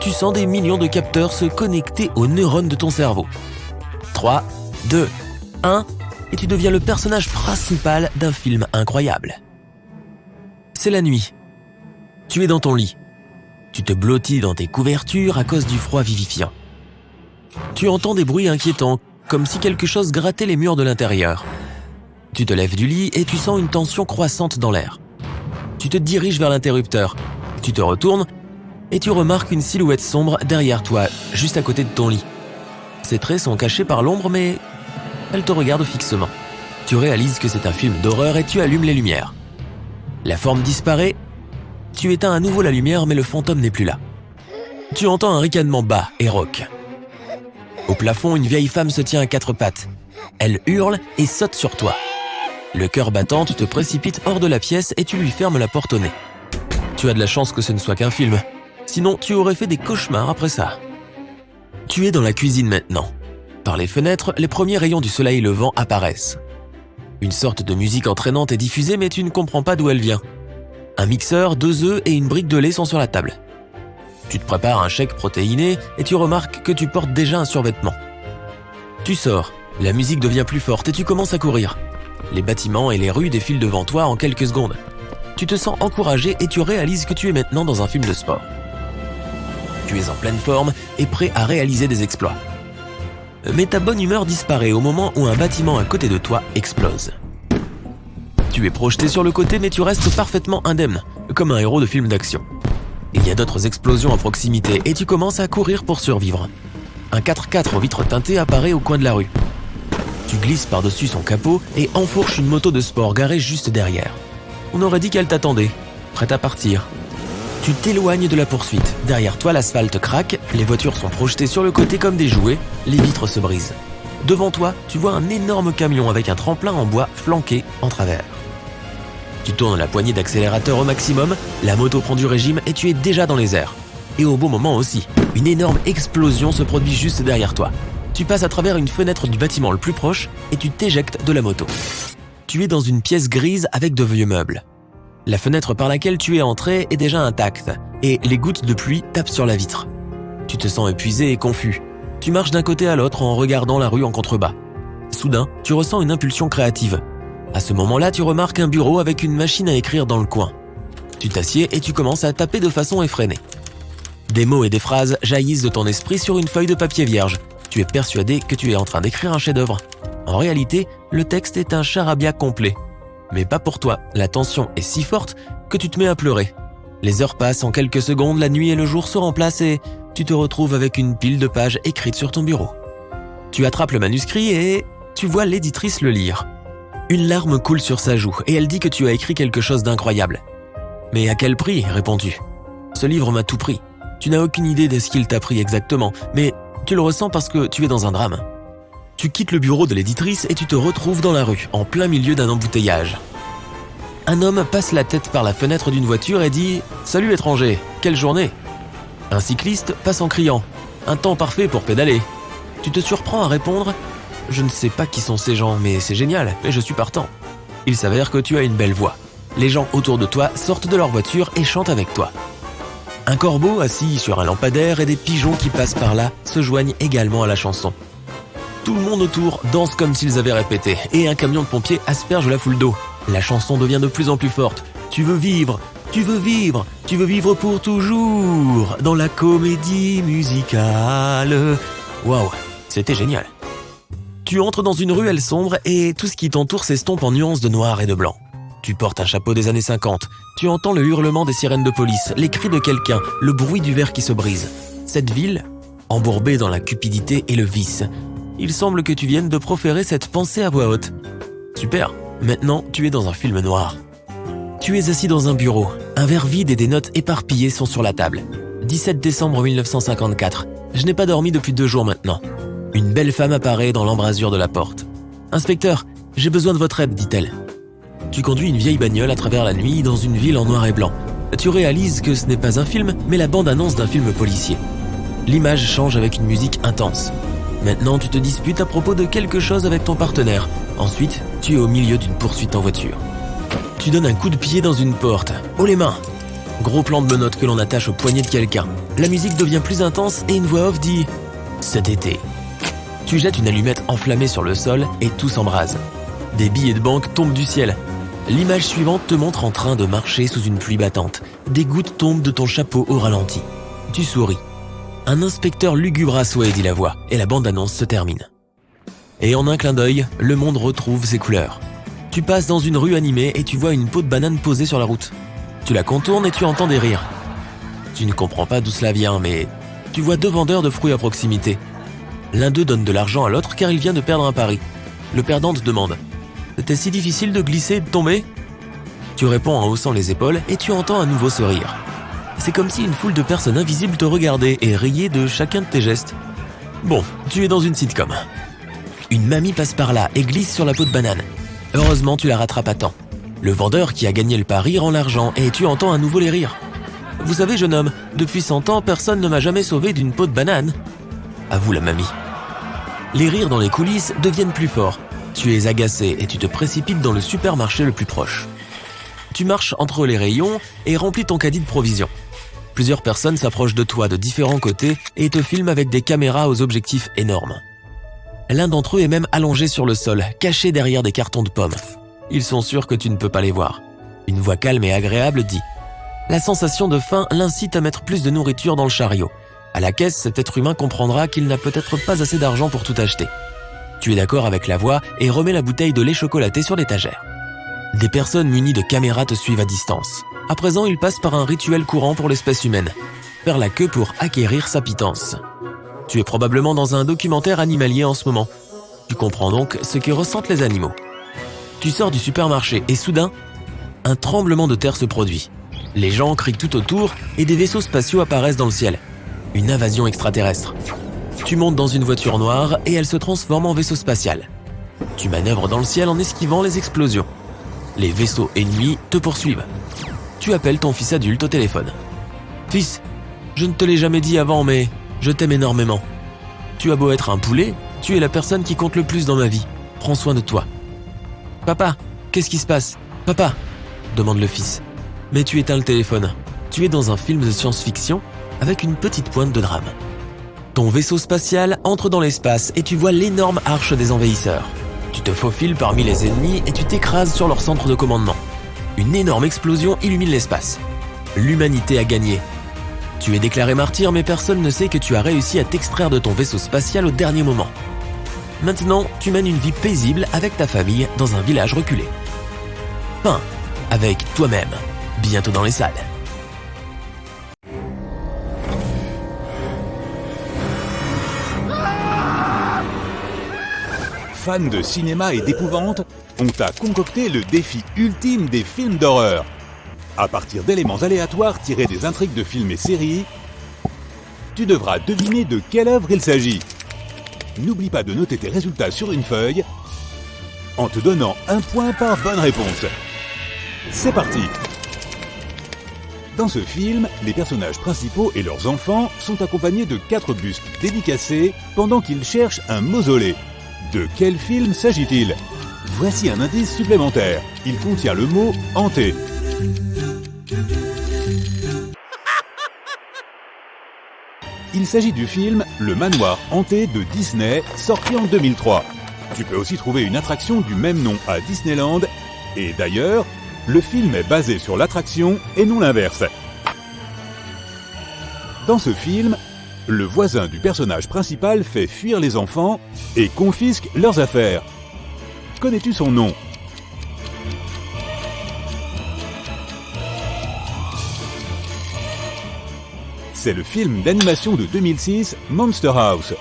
tu sens des millions de capteurs se connecter aux neurones de ton cerveau. 3, 2, 1, et tu deviens le personnage principal d'un film incroyable. C'est la nuit. Tu es dans ton lit. Tu te blottis dans tes couvertures à cause du froid vivifiant. Tu entends des bruits inquiétants, comme si quelque chose grattait les murs de l'intérieur. Tu te lèves du lit et tu sens une tension croissante dans l'air. Tu te diriges vers l'interrupteur. Tu te retournes et tu remarques une silhouette sombre derrière toi, juste à côté de ton lit. Ses traits sont cachés par l'ombre, mais elle te regarde fixement. Tu réalises que c'est un film d'horreur et tu allumes les lumières. La forme disparaît. Tu éteins à nouveau la lumière, mais le fantôme n'est plus là. Tu entends un ricanement bas et rauque. Au plafond, une vieille femme se tient à 4 pattes. Elle hurle et saute sur toi. Le cœur battant, tu te précipites hors de la pièce et tu lui fermes la porte au nez. Tu as de la chance que ce ne soit qu'un film. Sinon, tu aurais fait des cauchemars après ça. Tu es dans la cuisine maintenant. Par les fenêtres, les premiers rayons du soleil levant apparaissent. Une sorte de musique entraînante est diffusée, mais tu ne comprends pas d'où elle vient. Un mixeur, 2 œufs et une brique de lait sont sur la table. Tu te prépares un shake protéiné et tu remarques que tu portes déjà un survêtement. Tu sors, la musique devient plus forte et tu commences à courir. Les bâtiments et les rues défilent devant toi en quelques secondes. Tu te sens encouragé et tu réalises que tu es maintenant dans un film de sport. Tu es en pleine forme et prêt à réaliser des exploits. Mais ta bonne humeur disparaît au moment où un bâtiment à côté de toi explose. Tu es projeté sur le côté mais tu restes parfaitement indemne, comme un héros de film d'action. Il y a d'autres explosions à proximité et tu commences à courir pour survivre. Un 4x4 aux vitres teintées apparaît au coin de la rue. Tu glisses par-dessus son capot et enfourches une moto de sport garée juste derrière. On aurait dit qu'elle t'attendait, prête à partir. Tu t'éloignes de la poursuite. Derrière toi, l'asphalte craque, les voitures sont projetées sur le côté comme des jouets, les vitres se brisent. Devant toi, tu vois un énorme camion avec un tremplin en bois flanqué en travers. Tu tournes la poignée d'accélérateur au maximum, la moto prend du régime et tu es déjà dans les airs. Et au bon moment aussi, une énorme explosion se produit juste derrière toi. Tu passes à travers une fenêtre du bâtiment le plus proche et tu t'éjectes de la moto. Tu es dans une pièce grise avec de vieux meubles. La fenêtre par laquelle tu es entré est déjà intacte et les gouttes de pluie tapent sur la vitre. Tu te sens épuisé et confus. Tu marches d'un côté à l'autre en regardant la rue en contrebas. Soudain, tu ressens une impulsion créative. À ce moment-là, tu remarques un bureau avec une machine à écrire dans le coin. Tu t'assieds et tu commences à taper de façon effrénée. Des mots et des phrases jaillissent de ton esprit sur une feuille de papier vierge. Tu es persuadé que tu es en train d'écrire un chef-d'œuvre. En réalité, le texte est un charabia complet. Mais pas pour toi, la tension est si forte que tu te mets à pleurer. Les heures passent, en quelques secondes, la nuit et le jour se remplacent et tu te retrouves avec une pile de pages écrites sur ton bureau. Tu attrapes le manuscrit et tu vois l'éditrice le lire. Une larme coule sur sa joue et elle dit que tu as écrit quelque chose d'incroyable. « Mais à quel prix ?» réponds-tu. « Ce livre m'a tout pris. Tu n'as aucune idée de ce qu'il t'a pris exactement, mais tu le ressens parce que tu es dans un drame. » Tu quittes le bureau de l'éditrice et tu te retrouves dans la rue, en plein milieu d'un embouteillage. Un homme passe la tête par la fenêtre d'une voiture et dit « Salut étranger, quelle journée ?» Un cycliste passe en criant « Un temps parfait pour pédaler !» Tu te surprends à répondre « Je ne sais pas qui sont ces gens, mais c'est génial, et je suis partant. » Il s'avère que tu as une belle voix. Les gens autour de toi sortent de leur voiture et chantent avec toi. Un corbeau assis sur un lampadaire et des pigeons qui passent par là se joignent également à la chanson. Tout le monde autour danse comme s'ils avaient répété et un camion de pompiers asperge la foule d'eau. La chanson devient de plus en plus forte. Tu veux vivre, tu veux vivre, tu veux vivre pour toujours dans la comédie musicale. Waouh, c'était génial. Tu entres dans une ruelle sombre et tout ce qui t'entoure s'estompe en nuances de noir et de blanc. Tu portes un chapeau des années 50. Tu entends le hurlement des sirènes de police, les cris de quelqu'un, le bruit du verre qui se brise. Cette ville, embourbée dans la cupidité et le vice. Il semble que tu viennes de proférer cette pensée à voix haute. Super, maintenant tu es dans un film noir. Tu es assis dans un bureau, un verre vide et des notes éparpillées sont sur la table. 17 décembre 1954, je n'ai pas dormi depuis 2 jours maintenant. Une belle femme apparaît dans l'embrasure de la porte. « Inspecteur, j'ai besoin de votre aide, dit-elle. » Tu conduis une vieille bagnole à travers la nuit dans une ville en noir et blanc. Tu réalises que ce n'est pas un film, mais la bande-annonce d'un film policier. L'image change avec une musique intense. Maintenant, tu te disputes à propos de quelque chose avec ton partenaire. Ensuite, tu es au milieu d'une poursuite en voiture. Tu donnes un coup de pied dans une porte. Haut les mains. Gros plan de menottes que l'on attache au poignet de quelqu'un. La musique devient plus intense et une voix off dit « Cet été ». Tu jettes une allumette enflammée sur le sol et tout s'embrase. Des billets de banque tombent du ciel. L'image suivante te montre en train de marcher sous une pluie battante. Des gouttes tombent de ton chapeau au ralenti. Tu souris. Un inspecteur lugubre à souhait, dit la voix, et la bande-annonce se termine. Et en un clin d'œil, le monde retrouve ses couleurs. Tu passes dans une rue animée et tu vois une peau de banane posée sur la route. Tu la contournes et tu entends des rires. Tu ne comprends pas d'où cela vient, mais tu vois 2 vendeurs de fruits à proximité. L'un d'eux donne de l'argent à l'autre car il vient de perdre un pari. Le perdant te demande « C'était si difficile de glisser et de tomber ?» Tu réponds en haussant les épaules et tu entends à nouveau ce rire. C'est comme si une foule de personnes invisibles te regardaient et riaient de chacun de tes gestes. Bon, tu es dans une sitcom. Une mamie passe par là et glisse sur la peau de banane. Heureusement, tu la rattrapes à temps. Le vendeur qui a gagné le pari rend l'argent et tu entends à nouveau les rires. « Vous savez, jeune homme, depuis 100 ans, personne ne m'a jamais sauvé d'une peau de banane. » Avoue la mamie. Les rires dans les coulisses deviennent plus forts. Tu es agacé et tu te précipites dans le supermarché le plus proche. Tu marches entre les rayons et remplis ton caddie de provisions. Plusieurs personnes s'approchent de toi de différents côtés et te filment avec des caméras aux objectifs énormes. L'un d'entre eux est même allongé sur le sol, caché derrière des cartons de pommes. Ils sont sûrs que tu ne peux pas les voir. Une voix calme et agréable dit « La sensation de faim l'incite à mettre plus de nourriture dans le chariot. À la caisse, cet être humain comprendra qu'il n'a peut-être pas assez d'argent pour tout acheter. » Tu es d'accord avec la voix et remets la bouteille de lait chocolaté sur l'étagère. Des personnes munies de caméras te suivent à distance. À présent, ils passent par un rituel courant pour l'espèce humaine. Faire la queue pour acquérir sa pitance. Tu es probablement dans un documentaire animalier en ce moment. Tu comprends donc ce que ressentent les animaux. Tu sors du supermarché et soudain, un tremblement de terre se produit. Les gens crient tout autour et des vaisseaux spatiaux apparaissent dans le ciel. Une invasion extraterrestre. Tu montes dans une voiture noire et elle se transforme en vaisseau spatial. Tu manœuvres dans le ciel en esquivant les explosions. Les vaisseaux ennemis te poursuivent. Tu appelles ton fils adulte au téléphone. « Fils, je ne te l'ai jamais dit avant, mais je t'aime énormément. Tu as beau être un poulet, tu es la personne qui compte le plus dans ma vie. Prends soin de toi. »« Papa, qu'est-ce qui se passe ? Papa ?» demande le fils. Mais tu éteins le téléphone. Tu es dans un film de science-fiction avec une petite pointe de drame. Ton vaisseau spatial entre dans l'espace et tu vois l'énorme arche des envahisseurs. Tu te faufiles parmi les ennemis et tu t'écrases sur leur centre de commandement. Une énorme explosion illumine l'espace. L'humanité a gagné. Tu es déclaré martyr, mais personne ne sait que tu as réussi à t'extraire de ton vaisseau spatial au dernier moment. Maintenant, tu mènes une vie paisible avec ta famille dans un village reculé. Fin. Avec toi-même. Bientôt dans les salles. Fans de cinéma et d'épouvante, on t'a concocté le défi ultime des films d'horreur. À partir d'éléments aléatoires tirés des intrigues de films et séries, tu devras deviner de quelle œuvre il s'agit. N'oublie pas de noter tes résultats sur une feuille en te donnant un point par bonne réponse. C'est parti! Dans ce film, les personnages principaux et leurs enfants sont accompagnés de 4 bustes dédicacés pendant qu'ils cherchent un mausolée. De quel film s'agit-il? Voici un indice supplémentaire. Il contient le mot « hanté ». Il s'agit du film « Le manoir hanté » de Disney, sorti en 2003. Tu peux aussi trouver une attraction du même nom à Disneyland. Et d'ailleurs, le film est basé sur l'attraction et non l'inverse. Dans ce film, le voisin du personnage principal fait fuir les enfants et confisque leurs affaires. Connais-tu son nom? C'est le film d'animation de 2006, Monster House.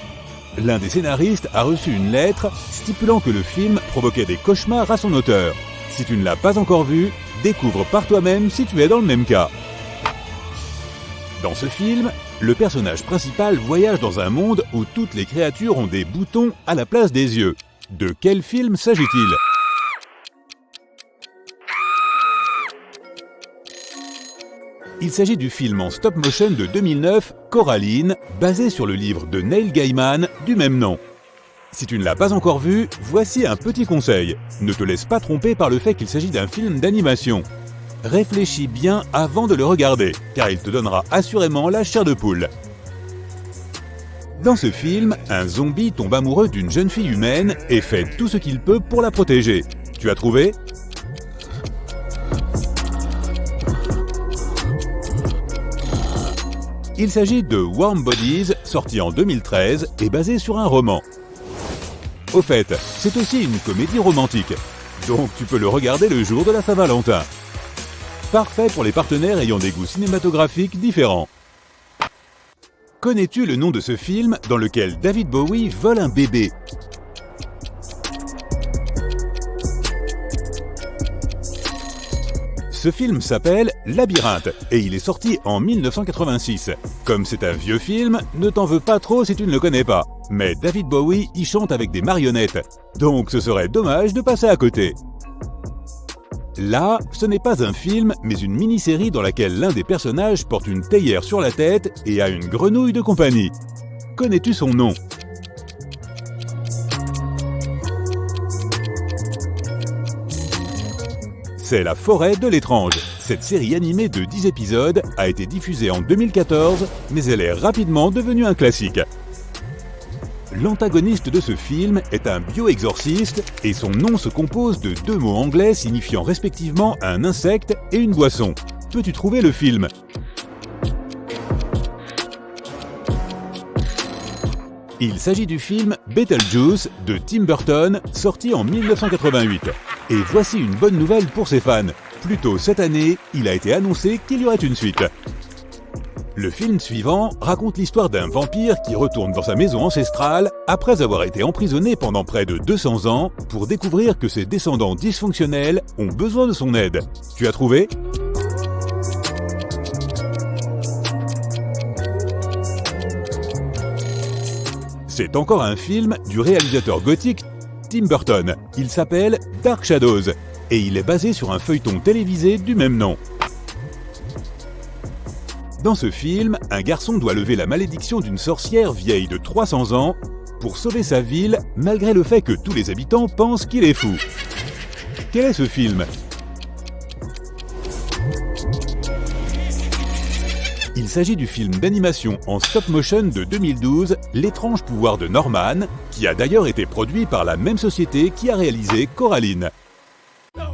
L'un des scénaristes a reçu une lettre stipulant que le film provoquait des cauchemars à son auteur. Si tu ne l'as pas encore vu, découvre par toi-même si tu es dans le même cas. Dans ce film, le personnage principal voyage dans un monde où toutes les créatures ont des boutons à la place des yeux. De quel film s'agit-il? Il s'agit du film en stop-motion de 2009, Coraline, basé sur le livre de Neil Gaiman du même nom. Si tu ne l'as pas encore vu, voici un petit conseil. Ne te laisse pas tromper par le fait qu'il s'agit d'un film d'animation. Réfléchis bien avant de le regarder, car il te donnera assurément la chair de poule. Dans ce film, un zombie tombe amoureux d'une jeune fille humaine et fait tout ce qu'il peut pour la protéger. Tu as trouvé? Il s'agit de Warm Bodies, sorti en 2013 et basé sur un roman. Au fait, c'est aussi une comédie romantique, donc tu peux le regarder le jour de la Saint-Valentin. Parfait pour les partenaires ayant des goûts cinématographiques différents. Connais-tu le nom de ce film dans lequel David Bowie vole un bébé? Ce film s'appelle Labyrinthe et il est sorti en 1986. Comme c'est un vieux film, ne t'en veux pas trop si tu ne le connais pas. Mais David Bowie y chante avec des marionnettes, donc ce serait dommage de passer à côté. Là, ce n'est pas un film, mais une mini-série dans laquelle l'un des personnages porte une théière sur la tête et a une grenouille de compagnie. Connais-tu son nom? C'est La Forêt de l'étrange. Cette série animée de 10 épisodes a été diffusée en 2014, mais elle est rapidement devenue un classique. L'antagoniste de ce film est un bioexorciste et son nom se compose de 2 mots anglais signifiant respectivement un insecte et une boisson. Peux-tu trouver le film? Il s'agit du film Beetlejuice de Tim Burton, sorti en 1988. Et voici une bonne nouvelle pour ses fans. Plus tôt cette année, il a été annoncé qu'il y aurait une suite. Le film suivant raconte l'histoire d'un vampire qui retourne dans sa maison ancestrale après avoir été emprisonné pendant près de 200 ans pour découvrir que ses descendants dysfonctionnels ont besoin de son aide. Tu as trouvé ? C'est encore un film du réalisateur gothique Tim Burton. Il s'appelle Dark Shadows et il est basé sur un feuilleton télévisé du même nom. Dans ce film, un garçon doit lever la malédiction d'une sorcière vieille de 300 ans pour sauver sa ville malgré le fait que tous les habitants pensent qu'il est fou. Quel est ce film ? Il s'agit du film d'animation en stop-motion de 2012, L'étrange pouvoir de Norman, qui a d'ailleurs été produit par la même société qui a réalisé Coraline.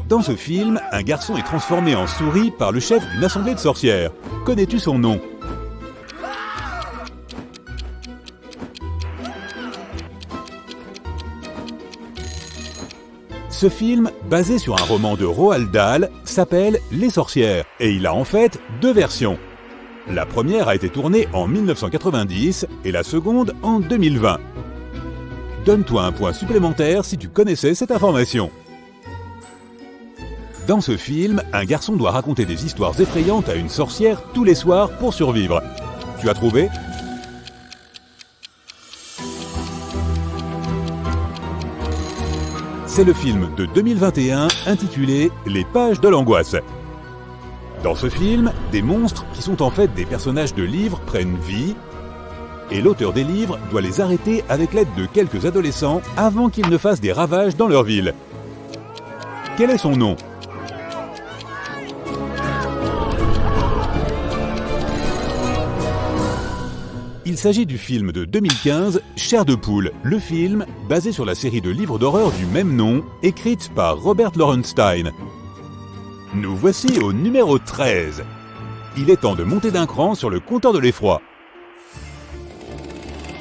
Dans ce film, un garçon est transformé en souris par le chef d'une assemblée de sorcières. Connais-tu son nom ? Ce film, basé sur un roman de Roald Dahl, s'appelle Les sorcières, et il a en fait deux versions. La première a été tournée en 1990 et la seconde en 2020. Donne-toi un point supplémentaire si tu connaissais cette information. Dans ce film, un garçon doit raconter des histoires effrayantes à une sorcière tous les soirs pour survivre. Tu as trouvé ? C'est le film de 2021 intitulé « Les pages de l'angoisse ». Dans ce film, des monstres qui sont en fait des personnages de livres prennent vie et l'auteur des livres doit les arrêter avec l'aide de quelques adolescents avant qu'ils ne fassent des ravages dans leur ville. Quel est son nom ? Il s'agit du film de 2015, Chair de poule, le film basé sur la série de livres d'horreur du même nom, écrite par Robert Lowenstein. Nous voici au numéro 13. Il est temps de monter d'un cran sur le compteur de l'effroi.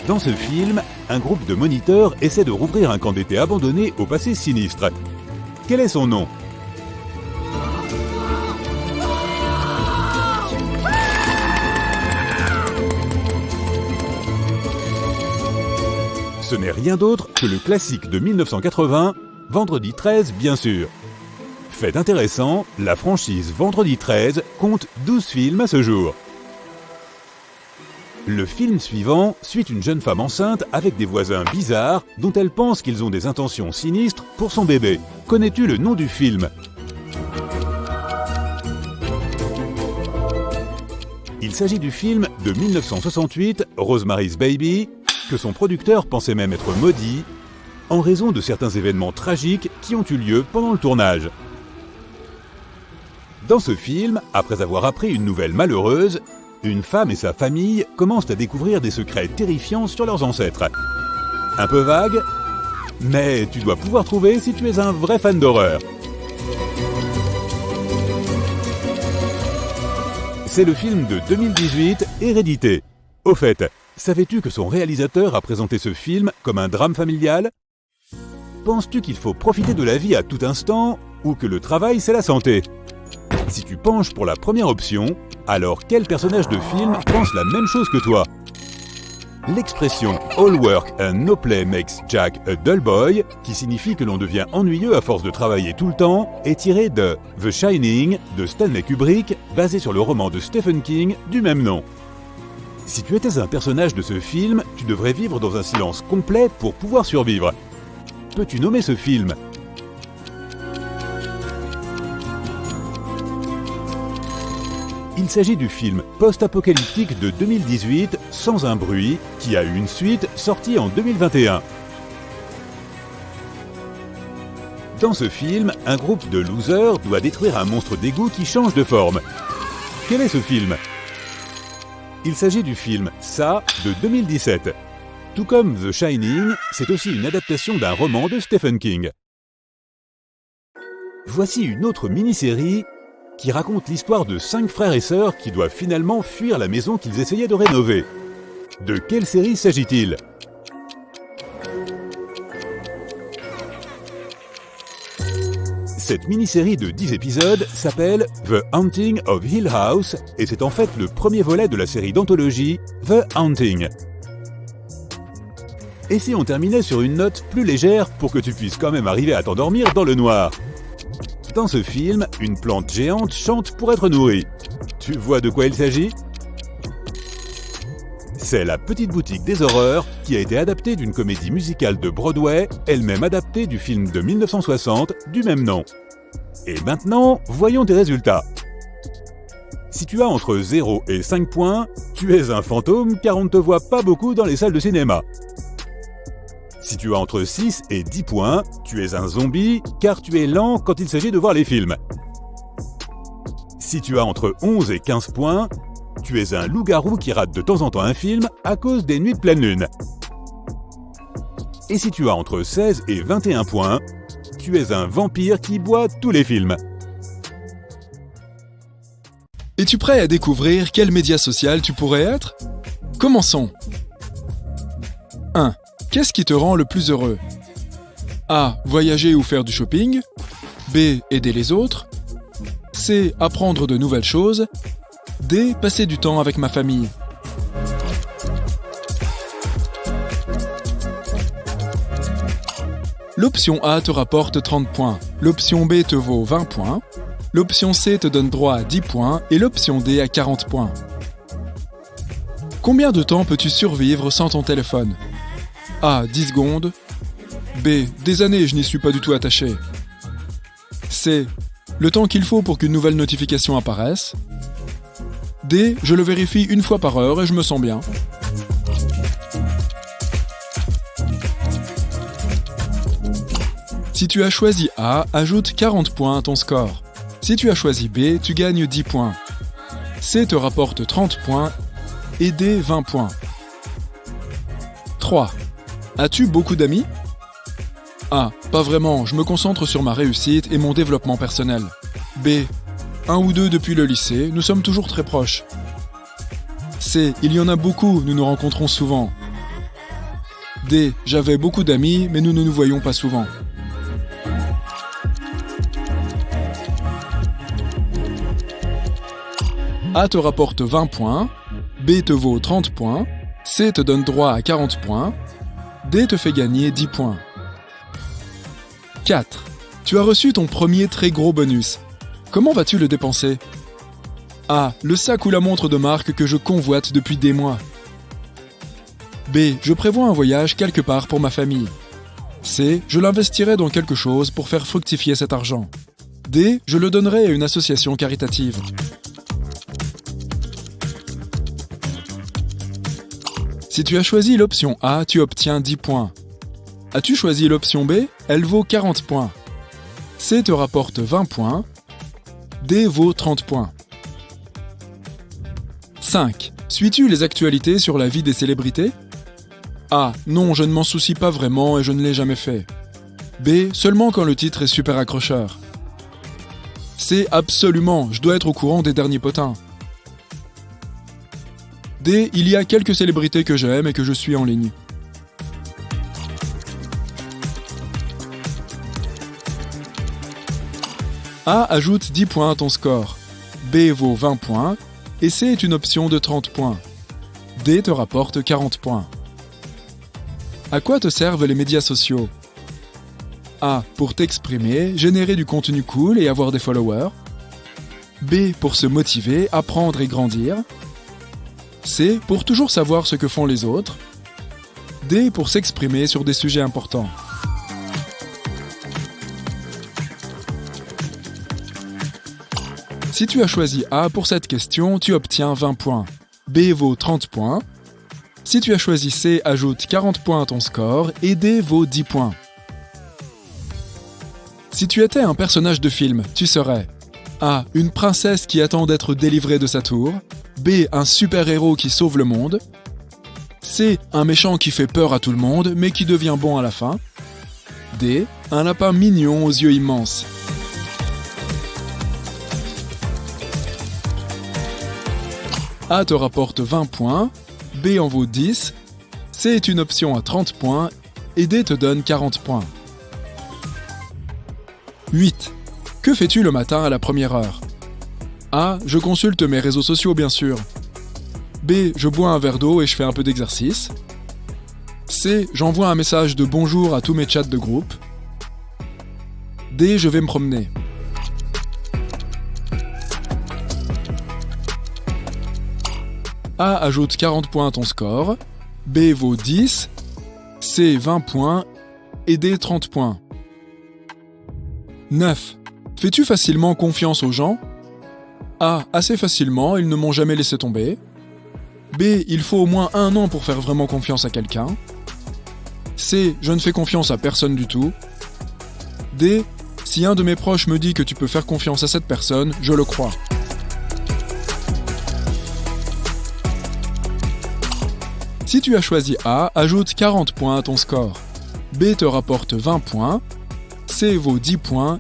Dans ce film, un groupe de moniteurs essaie de rouvrir un camp d'été abandonné au passé sinistre. Quel est son nom ? Ce n'est rien d'autre que le classique de 1980, Vendredi 13 bien sûr. Fait intéressant, la franchise Vendredi 13 compte 12 films à ce jour. Le film suivant suit une jeune femme enceinte avec des voisins bizarres dont elle pense qu'ils ont des intentions sinistres pour son bébé. Connais-tu le nom du film ? Il s'agit du film de 1968, Rosemary's Baby, que son producteur pensait même être maudit en raison de certains événements tragiques qui ont eu lieu pendant le tournage. Dans ce film, après avoir appris une nouvelle malheureuse, une femme et sa famille commencent à découvrir des secrets terrifiants sur leurs ancêtres. Un peu vague, mais tu dois pouvoir trouver si tu es un vrai fan d'horreur. C'est le film de 2018, Hérédité. Au fait, savais-tu que son réalisateur a présenté ce film comme un drame familial ? Penses-tu qu'il faut profiter de la vie à tout instant ou que le travail c'est la santé ? Si tu penches pour la première option, alors quel personnage de film pense la même chose que toi ? L'expression « all work and no play makes Jack a dull boy », qui signifie que l'on devient ennuyeux à force de travailler tout le temps, est tirée de The Shining de Stanley Kubrick, basé sur le roman de Stephen King du même nom. Si tu étais un personnage de ce film, tu devrais vivre dans un silence complet pour pouvoir survivre. Peux-tu nommer ce film ? Il s'agit du film post-apocalyptique de 2018, Sans un bruit, qui a eu une suite sortie en 2021. Dans ce film, un groupe de losers doit détruire un monstre d'égout qui change de forme. Quel est ce film ? Il s'agit du film Ça de 2017. Tout comme The Shining, c'est aussi une adaptation d'un roman de Stephen King. Voici une autre mini-série qui raconte l'histoire de 5 frères et sœurs qui doivent finalement fuir la maison qu'ils essayaient de rénover. De quelle série s'agit-il ? Cette mini-série de 10 épisodes s'appelle The Haunting of Hill House et c'est en fait le premier volet de la série d'anthologie The Haunting. Et si on terminait sur une note plus légère pour que tu puisses quand même arriver à t'endormir dans le noir? Dans ce film, une plante géante chante pour être nourrie. Tu vois de quoi il s'agit? C'est La Petite Boutique des Horreurs qui a été adaptée d'une comédie musicale de Broadway, elle-même adaptée du film de 1960 du même nom. Et maintenant, voyons tes résultats. Si tu as entre 0 et 5 points, tu es un fantôme car on ne te voit pas beaucoup dans les salles de cinéma. Si tu as entre 6 et 10 points, tu es un zombie car tu es lent quand il s'agit de voir les films. Si tu as entre 11 et 15 points, tu es un loup-garou qui rate de temps en temps un film à cause des nuits de pleine lune. Et si tu as entre 16 et 21 points, tu es un vampire qui boit tous les films. Es-tu prêt à découvrir quel média social tu pourrais être? Commençons. 1. Qu'est-ce qui te rend le plus heureux? A. Voyager ou faire du shopping. B. Aider les autres. C. Apprendre de nouvelles choses. D. Passer du temps avec ma famille. L'option A te rapporte 30 points, l'option B te vaut 20 points, l'option C te donne droit à 10 points et l'option D à 40 points. Combien de temps peux-tu survivre sans ton téléphone? A. 10 secondes. B. Des années, je n'y suis pas du tout attaché. C. Le temps qu'il faut pour qu'une nouvelle notification apparaisse. D. Je le vérifie une fois par heure et je me sens bien. Si tu as choisi A, ajoute 40 points à ton score. Si tu as choisi B, tu gagnes 10 points. C te rapporte 30 points et D 20 points. 3. As-tu beaucoup d'amis? A. Pas vraiment, je me concentre sur ma réussite et mon développement personnel. B. 1 ou 2 depuis le lycée, nous sommes toujours très proches. C. Il y en a beaucoup, nous nous rencontrons souvent. D. J'avais beaucoup d'amis, mais nous ne nous voyons pas souvent. A te rapporte 20 points, B te vaut 30 points, C te donne droit à 40 points, D te fait gagner 10 points. 4. Tu as reçu ton premier très gros bonus. Comment vas-tu le dépenser? A. Le sac ou la montre de marque que je convoite depuis des mois. B. Je prévois un voyage quelque part pour ma famille. C. Je l'investirai dans quelque chose pour faire fructifier cet argent. D. Je le donnerai à une association caritative. Si tu as choisi l'option A, tu obtiens 10 points. As-tu choisi l'option B? Elle vaut 40 points. C te rapporte 20 points. D vaut 30 points. 5. Suis-tu les actualités sur la vie des célébrités? A. Non, je ne m'en soucie pas vraiment et je ne l'ai jamais fait. B. Seulement quand le titre est super accrocheur. C. Absolument, je dois être au courant des derniers potins. D. Il y a quelques célébrités que j'aime et que je suis en ligne. A ajoute 10 points à ton score. B vaut 20 points et C est une option de 30 points. D te rapporte 40 points. À quoi te servent les médias sociaux? A. Pour t'exprimer, générer du contenu cool et avoir des followers. B. Pour se motiver, apprendre et grandir. C. Pour toujours savoir ce que font les autres. D. Pour s'exprimer sur des sujets importants. Si tu as choisi A pour cette question, tu obtiens 20 points. B vaut 30 points. Si tu as choisi C, ajoute 40 points à ton score et D vaut 10 points. Si tu étais un personnage de film, tu serais A. Une princesse qui attend d'être délivrée de sa tour. B. Un super-héros qui sauve le monde. C. Un méchant qui fait peur à tout le monde, mais qui devient bon à la fin. D. Un lapin mignon aux yeux immenses. A te rapporte 20 points, B en vaut 10, C est une option à 30 points et D te donne 40 points. 8. Que fais-tu le matin à la première heure? A. Je consulte mes réseaux sociaux bien sûr. B. Je bois un verre d'eau et je fais un peu d'exercice. C. J'envoie un message de bonjour à tous mes chats de groupe. D. Je vais me promener. A ajoute 40 points à ton score, B vaut 10, C 20 points et D 30 points. 9. Fais-tu facilement confiance aux gens? A. Assez facilement, ils ne m'ont jamais laissé tomber. B. Il faut au moins 1 an pour faire vraiment confiance à quelqu'un. C. Je ne fais confiance à personne du tout. D. Si un de mes proches me dit que tu peux faire confiance à cette personne, je le crois. Si tu as choisi A, ajoute 40 points à ton score. B te rapporte 20 points, C vaut 10 points,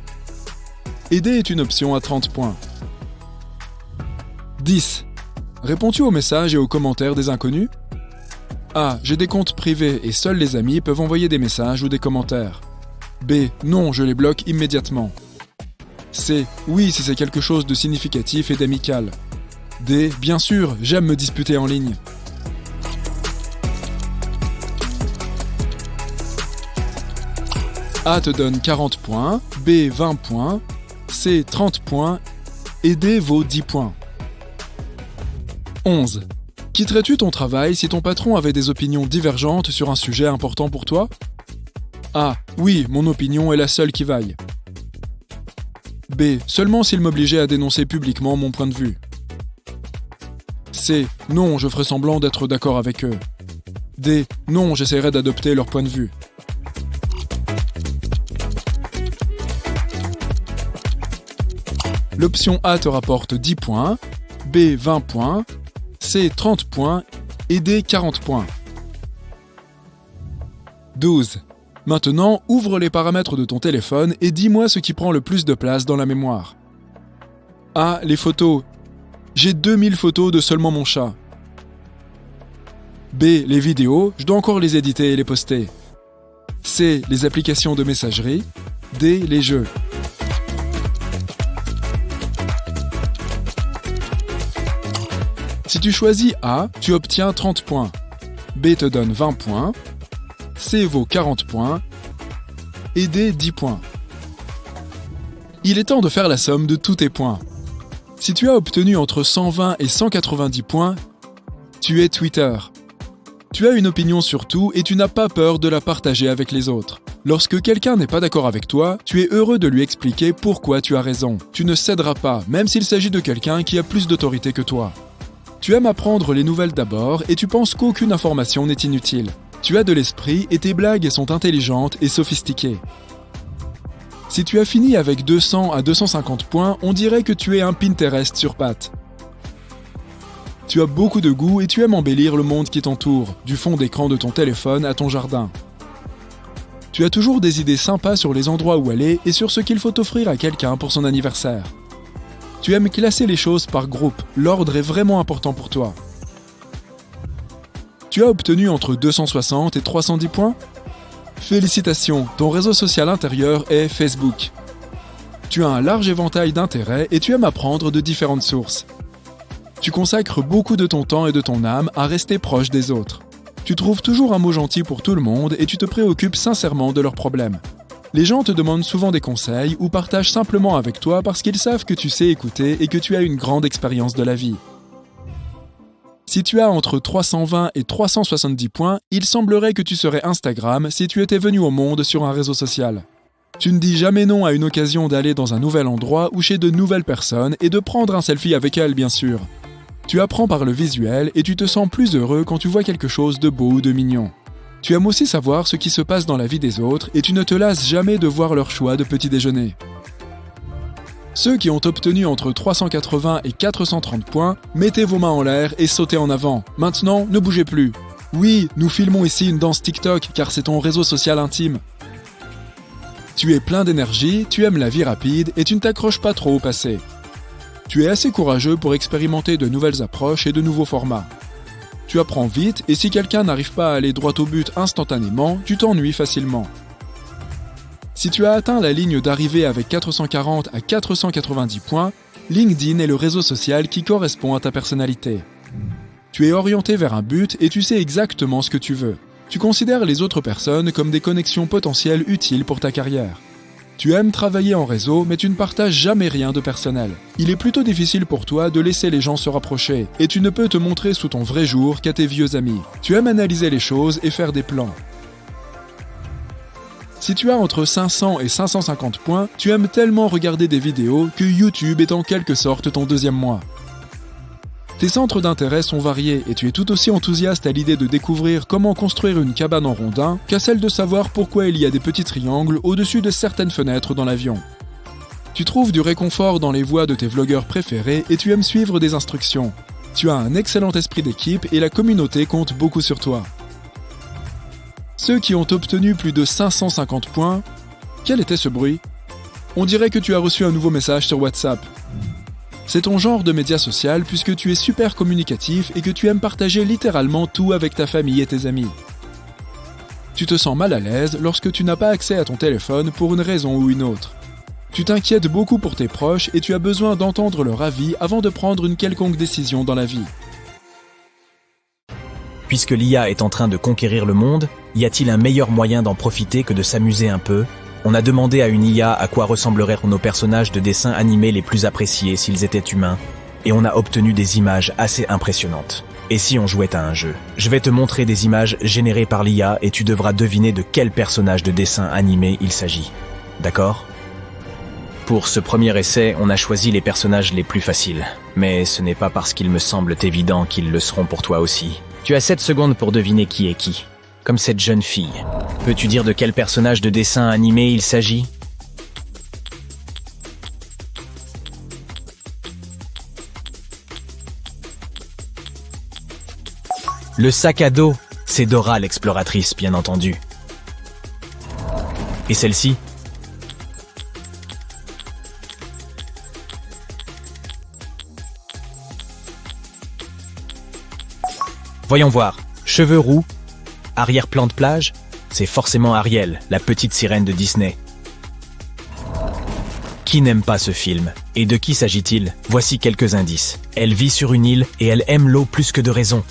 et D est une option à 30 points. 10. Réponds-tu aux messages et aux commentaires des inconnus? A. J'ai des comptes privés et seuls les amis peuvent envoyer des messages ou des commentaires. B. Non, je les bloque immédiatement. C. Oui, si c'est quelque chose de significatif et d'amical. D. Bien sûr, j'aime me disputer en ligne. A te donne 40 points, B 20 points, C 30 points et D vaut 10 points. 11. Quitterais-tu ton travail si ton patron avait des opinions divergentes sur un sujet important pour toi? A. Oui, mon opinion est la seule qui vaille. B. Seulement s'il m'obligeait à dénoncer publiquement mon point de vue. C. Non, je ferai semblant d'être d'accord avec eux. D. Non, j'essaierai d'adopter leur point de vue. L'option A te rapporte 10 points, B 20 points, C 30 points et D 40 points. 12. Maintenant, ouvre les paramètres de ton téléphone et dis-moi ce qui prend le plus de place dans la mémoire. A. Les photos. J'ai 2000 photos de seulement mon chat. B. Les vidéos. Je dois encore les éditer et les poster. C. Les applications de messagerie. D. Les jeux. Si tu choisis A, tu obtiens 30 points. B te donne 20 points. C vaut 40 points. Et D 10 points. Il est temps de faire la somme de tous tes points. Si tu as obtenu entre 120 et 190 points, tu es Twitter. Tu as une opinion sur tout et tu n'as pas peur de la partager avec les autres. Lorsque quelqu'un n'est pas d'accord avec toi, tu es heureux de lui expliquer pourquoi tu as raison. Tu ne céderas pas, même s'il s'agit de quelqu'un qui a plus d'autorité que toi. Tu aimes apprendre les nouvelles d'abord et tu penses qu'aucune information n'est inutile. Tu as de l'esprit et tes blagues sont intelligentes et sophistiquées. Si tu as fini avec 200 à 250 points, on dirait que tu es un Pinterest sur pattes. Tu as beaucoup de goût et tu aimes embellir le monde qui t'entoure, du fond d'écran de ton téléphone à ton jardin. Tu as toujours des idées sympas sur les endroits où aller et sur ce qu'il faut offrir à quelqu'un pour son anniversaire. Tu aimes classer les choses par groupe, l'ordre est vraiment important pour toi. Tu as obtenu entre 260 et 310 points? Félicitations, ton réseau social intérieur est Facebook. Tu as un large éventail d'intérêts et tu aimes apprendre de différentes sources. Tu consacres beaucoup de ton temps et de ton âme à rester proche des autres. Tu trouves toujours un mot gentil pour tout le monde et tu te préoccupes sincèrement de leurs problèmes. Les gens te demandent souvent des conseils ou partagent simplement avec toi parce qu'ils savent que tu sais écouter et que tu as une grande expérience de la vie. Si tu as entre 320 et 370 points, il semblerait que tu serais Instagram si tu étais venu au monde sur un réseau social. Tu ne dis jamais non à une occasion d'aller dans un nouvel endroit ou chez de nouvelles personnes et de prendre un selfie avec elles, bien sûr. Tu apprends par le visuel et tu te sens plus heureux quand tu vois quelque chose de beau ou de mignon. Tu aimes aussi savoir ce qui se passe dans la vie des autres et tu ne te lasses jamais de voir leur choix de petit déjeuner. Ceux qui ont obtenu entre 380 et 430 points, mettez vos mains en l'air et sautez en avant. Maintenant, ne bougez plus. Oui, nous filmons ici une danse TikTok car c'est ton réseau social intime. Tu es plein d'énergie, tu aimes la vie rapide et tu ne t'accroches pas trop au passé. Tu es assez courageux pour expérimenter de nouvelles approches et de nouveaux formats. Tu apprends vite et si quelqu'un n'arrive pas à aller droit au but instantanément, tu t'ennuies facilement. Si tu as atteint la ligne d'arrivée avec 440 à 490 points, LinkedIn est le réseau social qui correspond à ta personnalité. Tu es orienté vers un but et tu sais exactement ce que tu veux. Tu considères les autres personnes comme des connexions potentielles utiles pour ta carrière. Tu aimes travailler en réseau, mais tu ne partages jamais rien de personnel. Il est plutôt difficile pour toi de laisser les gens se rapprocher, et tu ne peux te montrer sous ton vrai jour qu'à tes vieux amis. Tu aimes analyser les choses et faire des plans. Si tu as entre 500 et 550 points, tu aimes tellement regarder des vidéos que YouTube est en quelque sorte ton deuxième moi. Tes centres d'intérêt sont variés et tu es tout aussi enthousiaste à l'idée de découvrir comment construire une cabane en rondin qu'à celle de savoir pourquoi il y a des petits triangles au-dessus de certaines fenêtres dans l'avion. Tu trouves du réconfort dans les voix de tes vlogueurs préférés et tu aimes suivre des instructions. Tu as un excellent esprit d'équipe et la communauté compte beaucoup sur toi. Ceux qui ont obtenu plus de 550 points, quel était ce bruit? On dirait que tu as reçu un nouveau message sur WhatsApp. C'est ton genre de média social puisque tu es super communicatif et que tu aimes partager littéralement tout avec ta famille et tes amis. Tu te sens mal à l'aise lorsque tu n'as pas accès à ton téléphone pour une raison ou une autre. Tu t'inquiètes beaucoup pour tes proches et tu as besoin d'entendre leur avis avant de prendre une quelconque décision dans la vie. Puisque l'IA est en train de conquérir le monde, y a-t-il un meilleur moyen d'en profiter que de s'amuser un peu ? On a demandé à une IA à quoi ressembleraient nos personnages de dessins animés les plus appréciés s'ils étaient humains, et on a obtenu des images assez impressionnantes. Et si on jouait à un jeu? Je vais te montrer des images générées par l'IA et tu devras deviner de quel personnage de dessin animé il s'agit. D'accord? Pour ce premier essai, on a choisi les personnages les plus faciles, mais ce n'est pas parce qu'il me semble évident qu'ils le seront pour toi aussi. Tu as 7 secondes pour deviner qui est qui. Comme cette jeune fille. Peux-tu dire de quel personnage de dessin animé il s'agit? Le sac à dos, c'est Dora l'exploratrice, bien entendu. Et celle-ci? Voyons voir. Cheveux roux. Arrière-plan de plage, c'est forcément Ariel, la petite sirène de Disney. Qui n'aime pas ce film? Et de qui s'agit-il? Voici quelques indices. Elle vit sur une île et elle aime l'eau plus que de raison.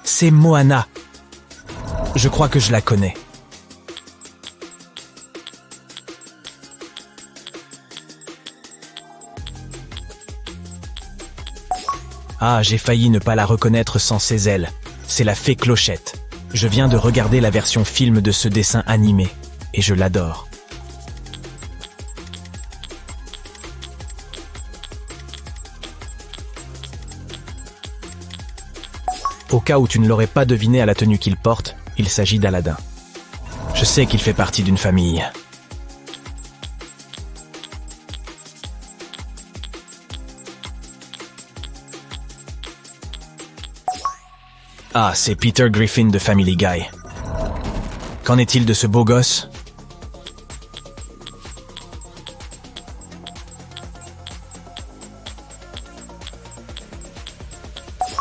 C'est Moana. Je crois que je la connais. Ah, j'ai failli ne pas la reconnaître sans ses ailes. C'est la fée Clochette. Je viens de regarder la version film de ce dessin animé, et je l'adore. Au cas où tu ne l'aurais pas deviné à la tenue qu'il porte, il s'agit d'Aladin. Je sais qu'il fait partie d'une famille. Ah, c'est Peter Griffin de Family Guy. Qu'en est-il de ce beau gosse?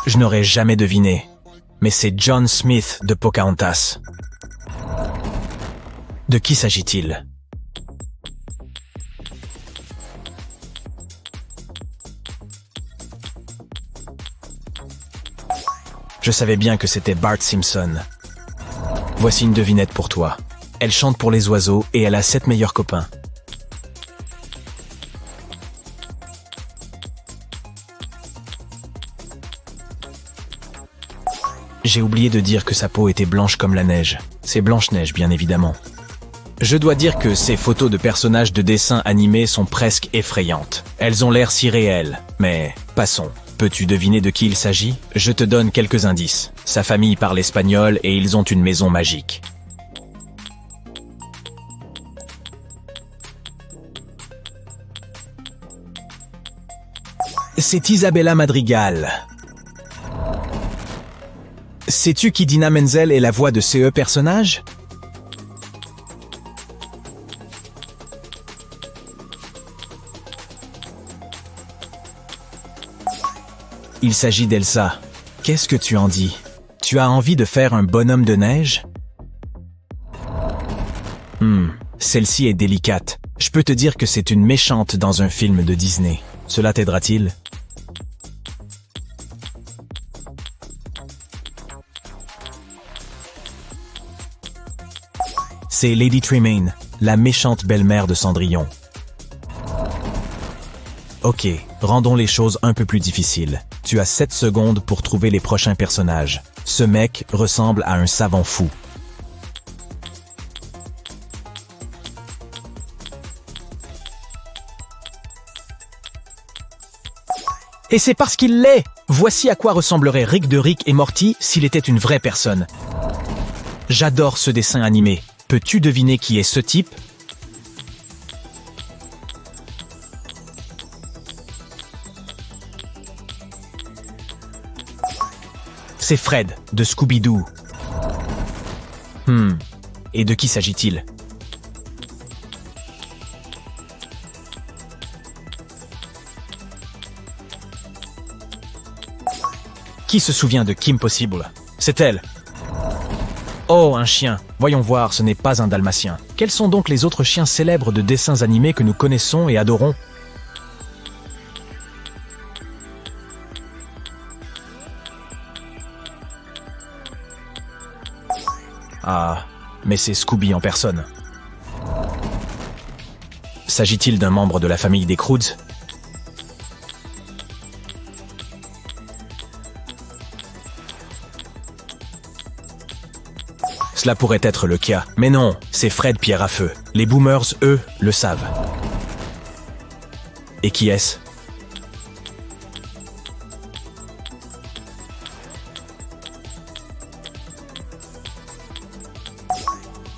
Je n'aurais jamais deviné, mais c'est John Smith de Pocahontas. De qui s'agit-il? Je savais bien que c'était Bart Simpson. Voici une devinette pour toi. Elle chante pour les oiseaux et elle a 7 meilleurs copains. J'ai oublié de dire que sa peau était blanche comme la neige. C'est Blanche-Neige, bien évidemment. Je dois dire que ces photos de personnages de dessins animés sont presque effrayantes. Elles ont l'air si réelles, mais passons. Peux-tu deviner de qui il s'agit? Je te donne quelques indices. Sa famille parle espagnol et ils ont une maison magique. C'est Isabella Madrigal. Sais-tu qu'Idina Menzel est la voix de ce personnage? Il Il s'agit d'Elsa. Qu'est-ce que tu en dis? Tu as envie de faire un bonhomme de neige? Celle-ci est délicate. Je peux te dire que c'est une méchante dans un film de Disney. Cela t'aidera-t-il? C'est Lady Tremaine, la méchante belle-mère de Cendrillon. Ok, rendons les choses un peu plus difficiles. Tu as 7 secondes pour trouver les prochains personnages. Ce mec ressemble à un savant fou. Et c'est parce qu'il l'est! Voici à quoi ressembleraient Rick de Rick et Morty s'il était une vraie personne. J'adore ce dessin animé. Peux-tu deviner qui est ce type? C'est Fred, de Scooby-Doo. Et de qui s'agit-il? Qui se souvient de Kim Possible? C'est elle. Oh, un chien. Voyons voir, ce n'est pas un dalmatien. Quels sont donc les autres chiens célèbres de dessins animés que nous connaissons et adorons? Ah, mais c'est Scooby en personne. S'agit-il d'un membre de la famille des Croods? Cela pourrait être le cas, mais non, c'est Fred Pierre à Feu. Les boomers, eux, le savent. Et qui est-ce?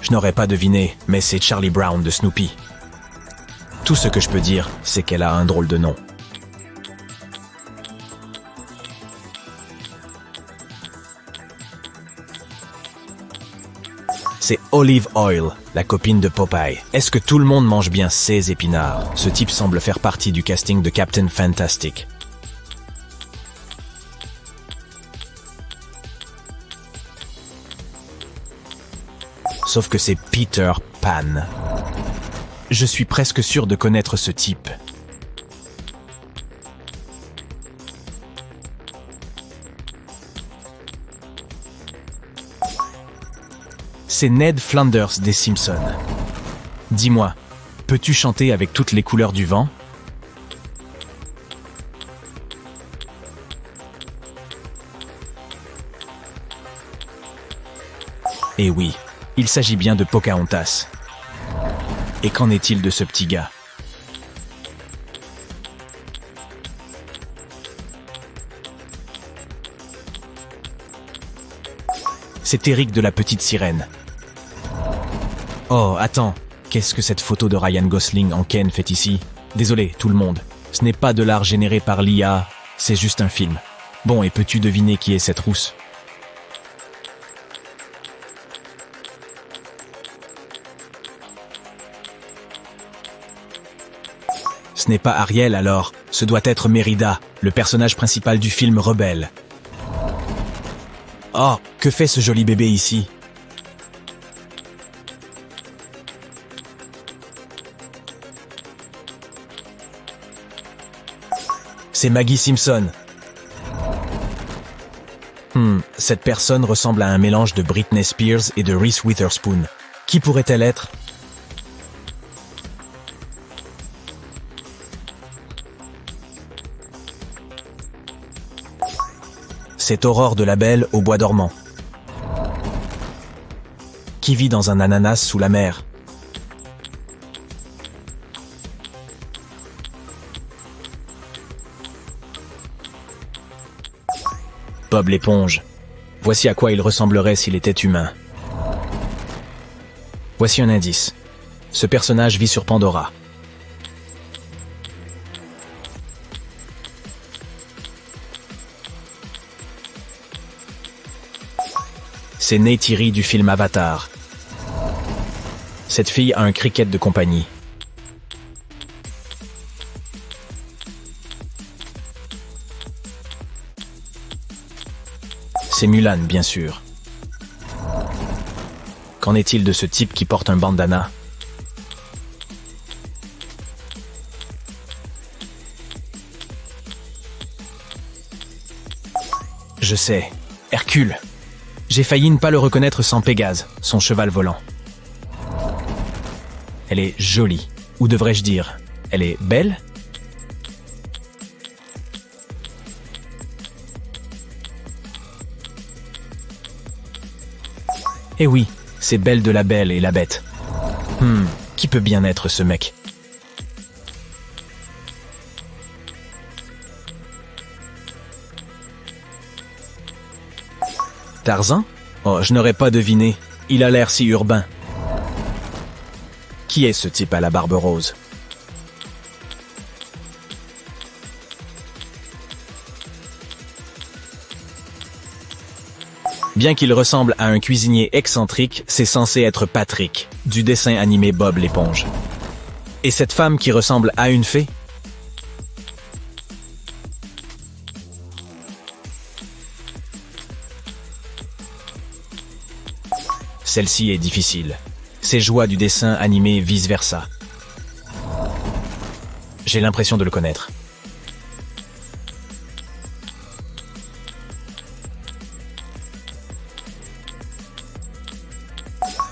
Je n'aurais pas deviné, mais c'est Charlie Brown de Snoopy. Tout ce que je peux dire, c'est qu'elle a un drôle de nom. C'est Olive Oil, la copine de Popeye. Est-ce que tout le monde mange bien ces épinards? Ce type semble faire partie du casting de Captain Fantastic. Sauf que c'est Peter Pan. Je suis presque sûr de connaître ce type. C'est Ned Flanders des Simpsons. Dis-moi, peux-tu chanter avec toutes les couleurs du vent? Eh oui, il s'agit bien de Pocahontas. Et qu'en est-il de ce petit gars? C'est Eric de la Petite Sirène. Oh, attends, qu'est-ce que cette photo de Ryan Gosling en Ken fait ici? Désolé, tout le monde. Ce n'est pas de l'art généré par l'IA, c'est juste un film. Bon, et peux-tu deviner qui est cette rousse? Ce n'est pas Ariel alors, ce doit être Mérida, le personnage principal du film Rebelle. Oh, que fait ce joli bébé ici? C'est Maggie Simpson. Cette personne ressemble à un mélange de Britney Spears et de Reese Witherspoon. Qui pourrait-elle être? C'est Aurore de la Belle au bois dormant. Qui vit dans un ananas sous la mer? Bob l'éponge. Voici à quoi il ressemblerait s'il était humain. Voici un indice. Ce personnage vit sur Pandora. C'est Neytiri du film Avatar. Cette fille a un cricket de compagnie. C'est Mulan, bien sûr. Qu'en est-il de ce type qui porte un bandana? Je sais, Hercule. J'ai failli ne pas le reconnaître sans Pégase, son cheval volant. Elle est jolie, ou devrais-je dire, elle est belle? Eh oui, c'est Belle de la Belle et la Bête. Qui peut bien être ce mec? Tarzan? Oh, je n'aurais pas deviné. Il a l'air si urbain. Qui est ce type à la barbe rose? Bien qu'il ressemble à un cuisinier excentrique, c'est censé être Patrick, du dessin animé Bob l'éponge. Et cette femme qui ressemble à une fée? Celle-ci est difficile. C'est Joie du dessin animé vice-versa. J'ai l'impression de le connaître.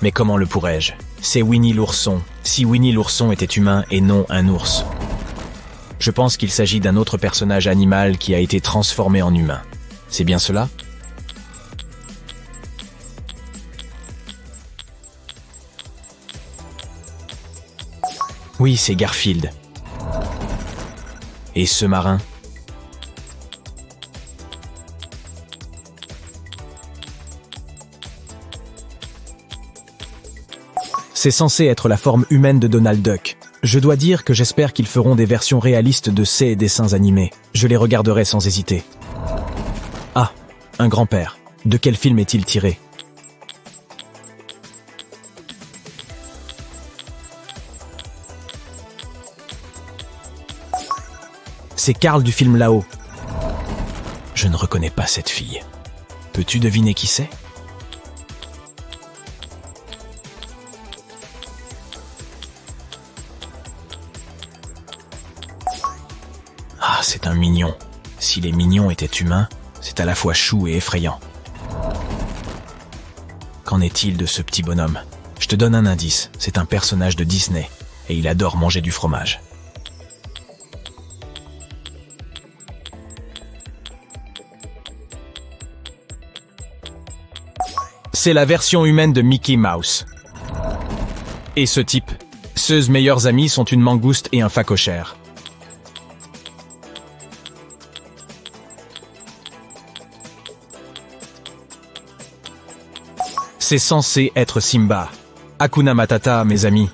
Mais comment le pourrais-je? C'est Winnie l'ourson. Si Winnie l'ourson était humain et non un ours. Je pense qu'il s'agit d'un autre personnage animal qui a été transformé en humain. C'est bien cela? Oui, c'est Garfield. Et ce marin? C'est censé être la forme humaine de Donald Duck. Je dois dire que j'espère qu'ils feront des versions réalistes de ces dessins animés. Je les regarderai sans hésiter. Ah, un grand-père. De quel film est-il tiré? C'est Carl du film Là-haut. Je ne reconnais pas cette fille. Peux-tu deviner qui c'est? Ah, c'est un mignon. Si les mignons étaient humains, c'est à la fois chou et effrayant. Qu'en est-il de ce petit bonhomme? Je te donne un indice, c'est un personnage de Disney, et il adore manger du fromage. C'est la version humaine de Mickey Mouse. Et ce type, ses meilleurs amis sont une mangouste et un phacochère. C'est censé être Simba. Hakuna Matata, mes amis.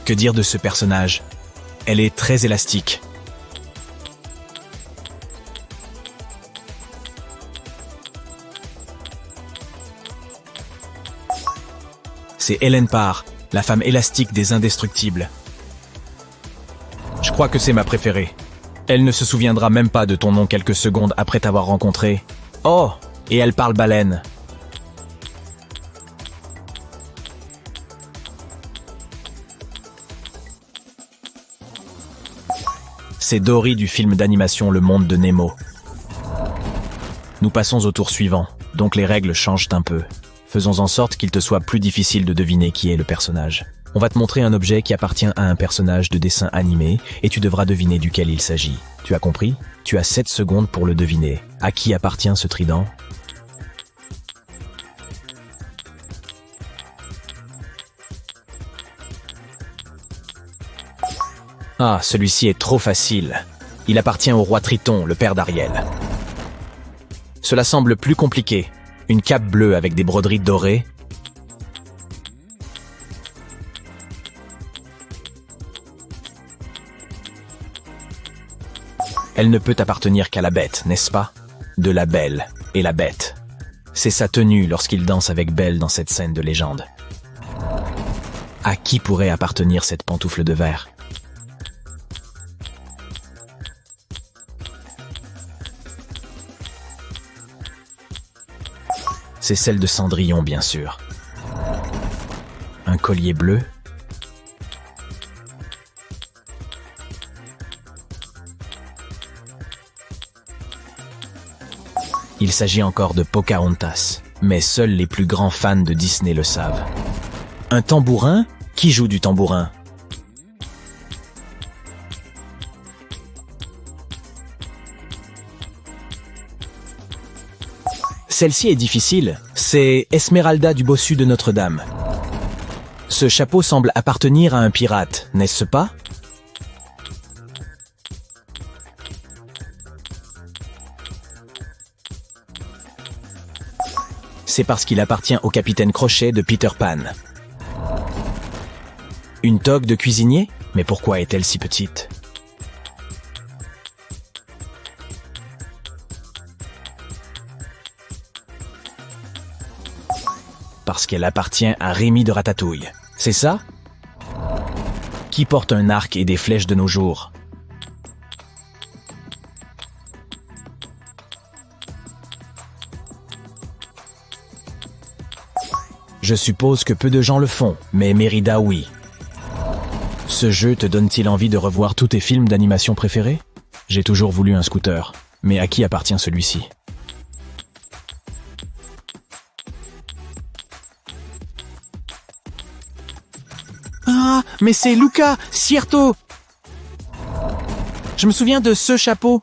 Que dire de ce personnage? Elle est très élastique. C'est Helen Parr, la femme élastique des Indestructibles. Je crois que c'est ma préférée. Elle ne se souviendra même pas de ton nom quelques secondes après t'avoir rencontré. Oh, et elle parle baleine. C'est Dory du film d'animation Le Monde de Nemo. Nous passons au tour suivant, donc les règles changent un peu. Faisons en sorte qu'il te soit plus difficile de deviner qui est le personnage. On va te montrer un objet qui appartient à un personnage de dessin animé et tu devras deviner duquel il s'agit. Tu as compris? Tu as 7 secondes pour le deviner. À qui appartient ce trident? Ah, celui-ci est trop facile. Il appartient au roi Triton, le père d'Ariel. Cela semble plus compliqué. Une cape bleue avec des broderies dorées. Elle ne peut appartenir qu'à la bête, n'est-ce pas? De la Belle et la Bête. C'est sa tenue lorsqu'il danse avec Belle dans cette scène de légende. À qui pourrait appartenir cette pantoufle de verre? C'est celle de Cendrillon, bien sûr. Un collier bleu. Il s'agit encore de Pocahontas, mais seuls les plus grands fans de Disney le savent. Un tambourin? Qui joue du tambourin? Celle-ci est difficile. C'est Esmeralda du bossu de Notre-Dame. Ce chapeau semble appartenir à un pirate, n'est-ce pas? C'est parce qu'il appartient au capitaine Crochet de Peter Pan. Une toque de cuisinier? Mais pourquoi est-elle si petite? Parce qu'elle appartient à Rémi de Ratatouille. C'est ça? Qui porte un arc et des flèches de nos jours? Je suppose que peu de gens le font, mais Mérida, oui. Ce jeu te donne-t-il envie de revoir tous tes films d'animation préférés? J'ai toujours voulu un scooter, mais à qui appartient celui-ci? Ah, mais c'est Luca Cierto! Je me souviens de ce chapeau.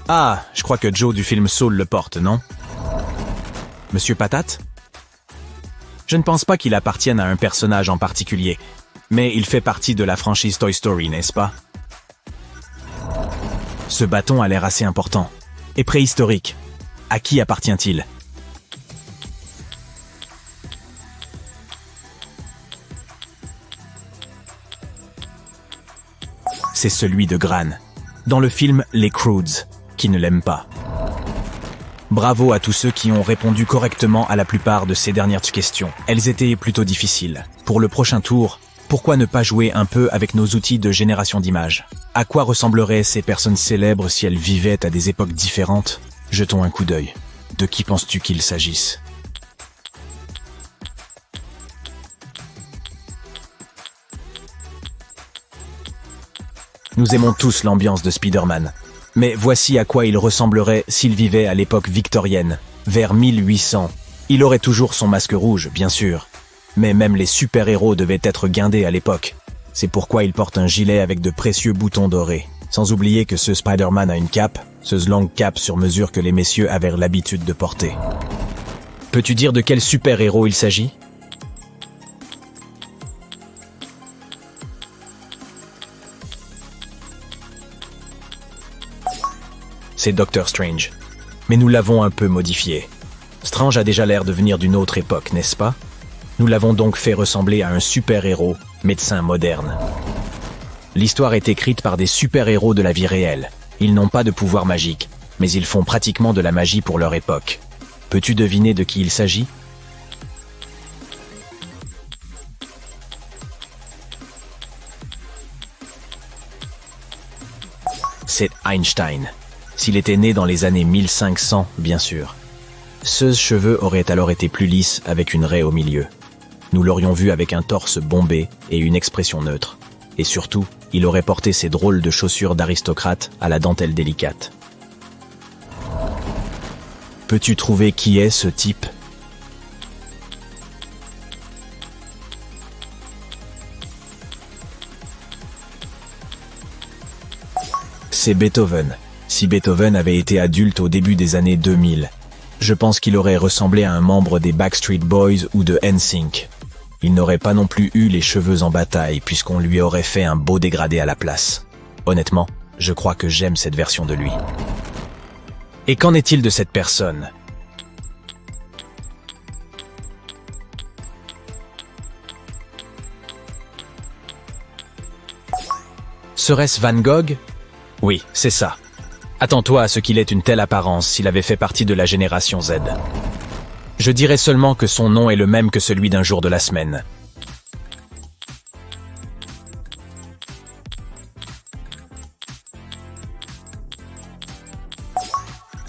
Ah, je crois que Joe du film Soul le porte, non? Monsieur Patate? Je ne pense pas qu'il appartienne à un personnage en particulier, mais il fait partie de la franchise Toy Story, n'est-ce pas? Ce bâton a l'air assez important. Et préhistorique. À qui appartient-il? C'est celui de Gran, dans le film Les Croods, qui ne l'aime pas. Bravo à tous ceux qui ont répondu correctement à la plupart de ces dernières questions. Elles étaient plutôt difficiles. Pour le prochain tour, pourquoi ne pas jouer un peu avec nos outils de génération d'images? À quoi ressembleraient ces personnes célèbres si elles vivaient à des époques différentes? Jetons un coup d'œil. De qui penses-tu qu'il s'agisse? Nous aimons tous l'ambiance de Spider-Man. Mais voici à quoi il ressemblerait s'il vivait à l'époque victorienne, vers 1800. Il aurait toujours son masque rouge, bien sûr. Mais même les super-héros devaient être guindés à l'époque. C'est pourquoi il porte un gilet avec de précieux boutons dorés. Sans oublier que ce Spider-Man a une cape, ce longue cape sur mesure que les messieurs avaient l'habitude de porter. Peux-tu dire de quel super-héros il s'agit? C'est Doctor Strange. Mais nous l'avons un peu modifié. Strange a déjà l'air de venir d'une autre époque, n'est-ce pas? Nous l'avons donc fait ressembler à un super-héros, médecin moderne. L'histoire est écrite par des super-héros de la vie réelle. Ils n'ont pas de pouvoir magique, mais ils font pratiquement de la magie pour leur époque. Peux-tu deviner de qui il s'agit? C'est Einstein. S'il était né dans les années 1500, bien sûr. Ses cheveux auraient alors été plus lisses avec une raie au milieu. Nous l'aurions vu avec un torse bombé et une expression neutre. Et surtout, il aurait porté ces drôles de chaussures d'aristocrate à la dentelle délicate. Peux-tu trouver qui est ce type? C'est Beethoven. Si Beethoven avait été adulte au début des années 2000, je pense qu'il aurait ressemblé à un membre des Backstreet Boys ou de NSYNC. Il n'aurait pas non plus eu les cheveux en bataille puisqu'on lui aurait fait un beau dégradé à la place. Honnêtement, je crois que j'aime cette version de lui. Et qu'en est-il de cette personne? Serait-ce Van Gogh? Oui, c'est ça. Attends-toi à ce qu'il ait une telle apparence s'il avait fait partie de la génération Z. Je dirais seulement que son nom est le même que celui d'un jour de la semaine.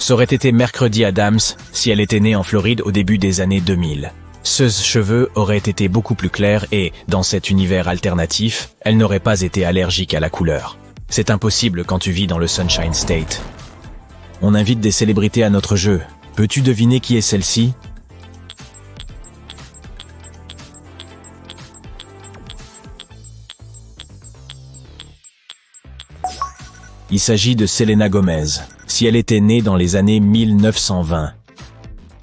Ça aurait été Mercredi Adams si elle était née en Floride au début des années 2000. Ses cheveux auraient été beaucoup plus clairs et, dans cet univers alternatif, elle n'aurait pas été allergique à la couleur. C'est impossible quand tu vis dans le Sunshine State. On invite des célébrités à notre jeu. Peux-tu deviner qui est celle-ci? Il s'agit de Selena Gomez. Si elle était née dans les années 1920,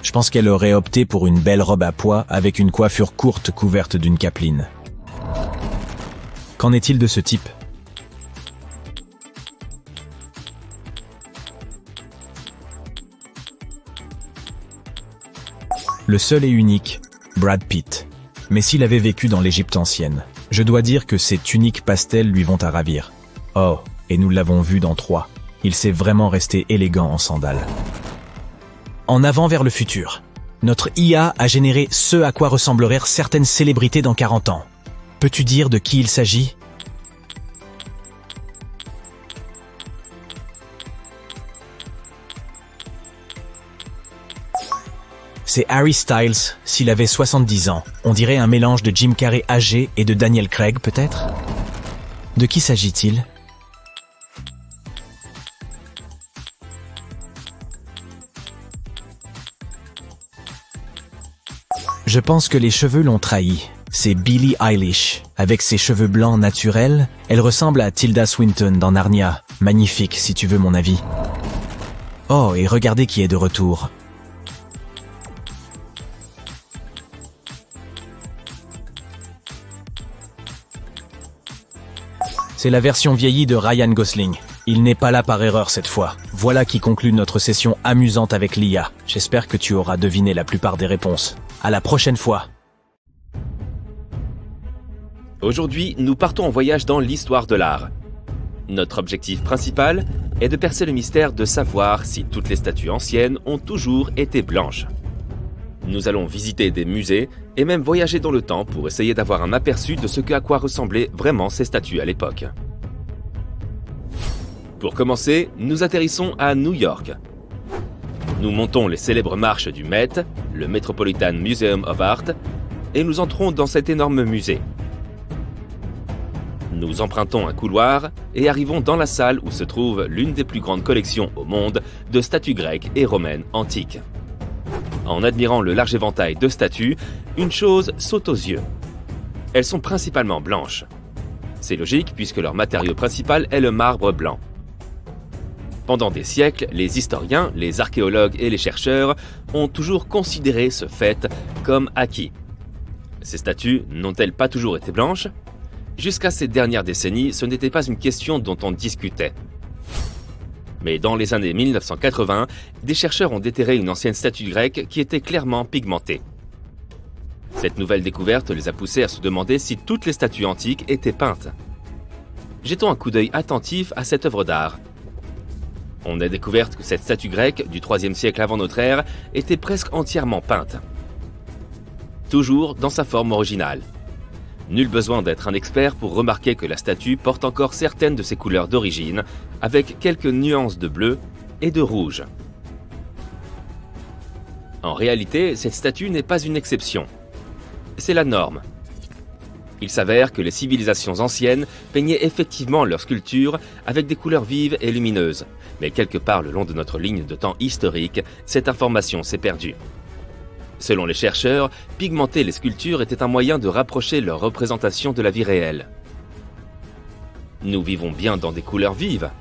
je pense qu'elle aurait opté pour une belle robe à pois avec une coiffure courte couverte d'une capeline. Qu'en est-il de ce type? Le seul et unique, Brad Pitt. Mais s'il avait vécu dans l'Égypte ancienne, je dois dire que ces tuniques pastel lui vont à ravir. Oh, et nous l'avons vu dans 3. Il s'est vraiment resté élégant en sandales. En avant vers le futur. Notre IA a généré ce à quoi ressembleraient certaines célébrités dans 40 ans. Peux-tu dire de qui il s'agit? C'est Harry Styles, s'il avait 70 ans. On dirait un mélange de Jim Carrey âgé et de Daniel Craig, peut-être? De qui s'agit-il? Je pense que les cheveux l'ont trahi. C'est Billie Eilish. Avec ses cheveux blancs naturels, elle ressemble à Tilda Swinton dans Narnia. Magnifique, si tu veux mon avis. Oh, et regardez qui est de retour. C'est la version vieillie de Ryan Gosling. Il n'est pas là par erreur cette fois. Voilà qui conclut notre session amusante avec l'IA. J'espère que tu auras deviné la plupart des réponses. À la prochaine fois. Aujourd'hui, nous partons en voyage dans l'histoire de l'art. Notre objectif principal est de percer le mystère de savoir si toutes les statues anciennes ont toujours été blanches. Nous allons visiter des musées et même voyager dans le temps pour essayer d'avoir un aperçu de ce à quoi ressemblaient vraiment ces statues à l'époque. Pour commencer, nous atterrissons à New York. Nous montons les célèbres marches du Met, le Metropolitan Museum of Art, et nous entrons dans cet énorme musée. Nous empruntons un couloir et arrivons dans la salle où se trouve l'une des plus grandes collections au monde de statues grecques et romaines antiques. En admirant le large éventail de statues, une chose saute aux yeux. Elles sont principalement blanches. C'est logique puisque leur matériau principal est le marbre blanc. Pendant des siècles, les historiens, les archéologues et les chercheurs ont toujours considéré ce fait comme acquis. Ces statues n'ont-elles pas toujours été blanches? Jusqu'à ces dernières décennies, ce n'était pas une question dont on discutait. Mais dans les années 1980, des chercheurs ont déterré une ancienne statue grecque qui était clairement pigmentée. Cette nouvelle découverte les a poussés à se demander si toutes les statues antiques étaient peintes. Jetons un coup d'œil attentif à cette œuvre d'art. On a découvert que cette statue grecque du IIIe siècle avant notre ère était presque entièrement peinte. Toujours dans sa forme originale. Nul besoin d'être un expert pour remarquer que la statue porte encore certaines de ses couleurs d'origine, avec quelques nuances de bleu et de rouge. En réalité, cette statue n'est pas une exception. C'est la norme. Il s'avère que les civilisations anciennes peignaient effectivement leurs sculptures avec des couleurs vives et lumineuses, mais quelque part le long de notre ligne de temps historique, cette information s'est perdue. Selon les chercheurs, pigmenter les sculptures était un moyen de rapprocher leur représentation de la vie réelle. Nous vivons bien dans des couleurs vives.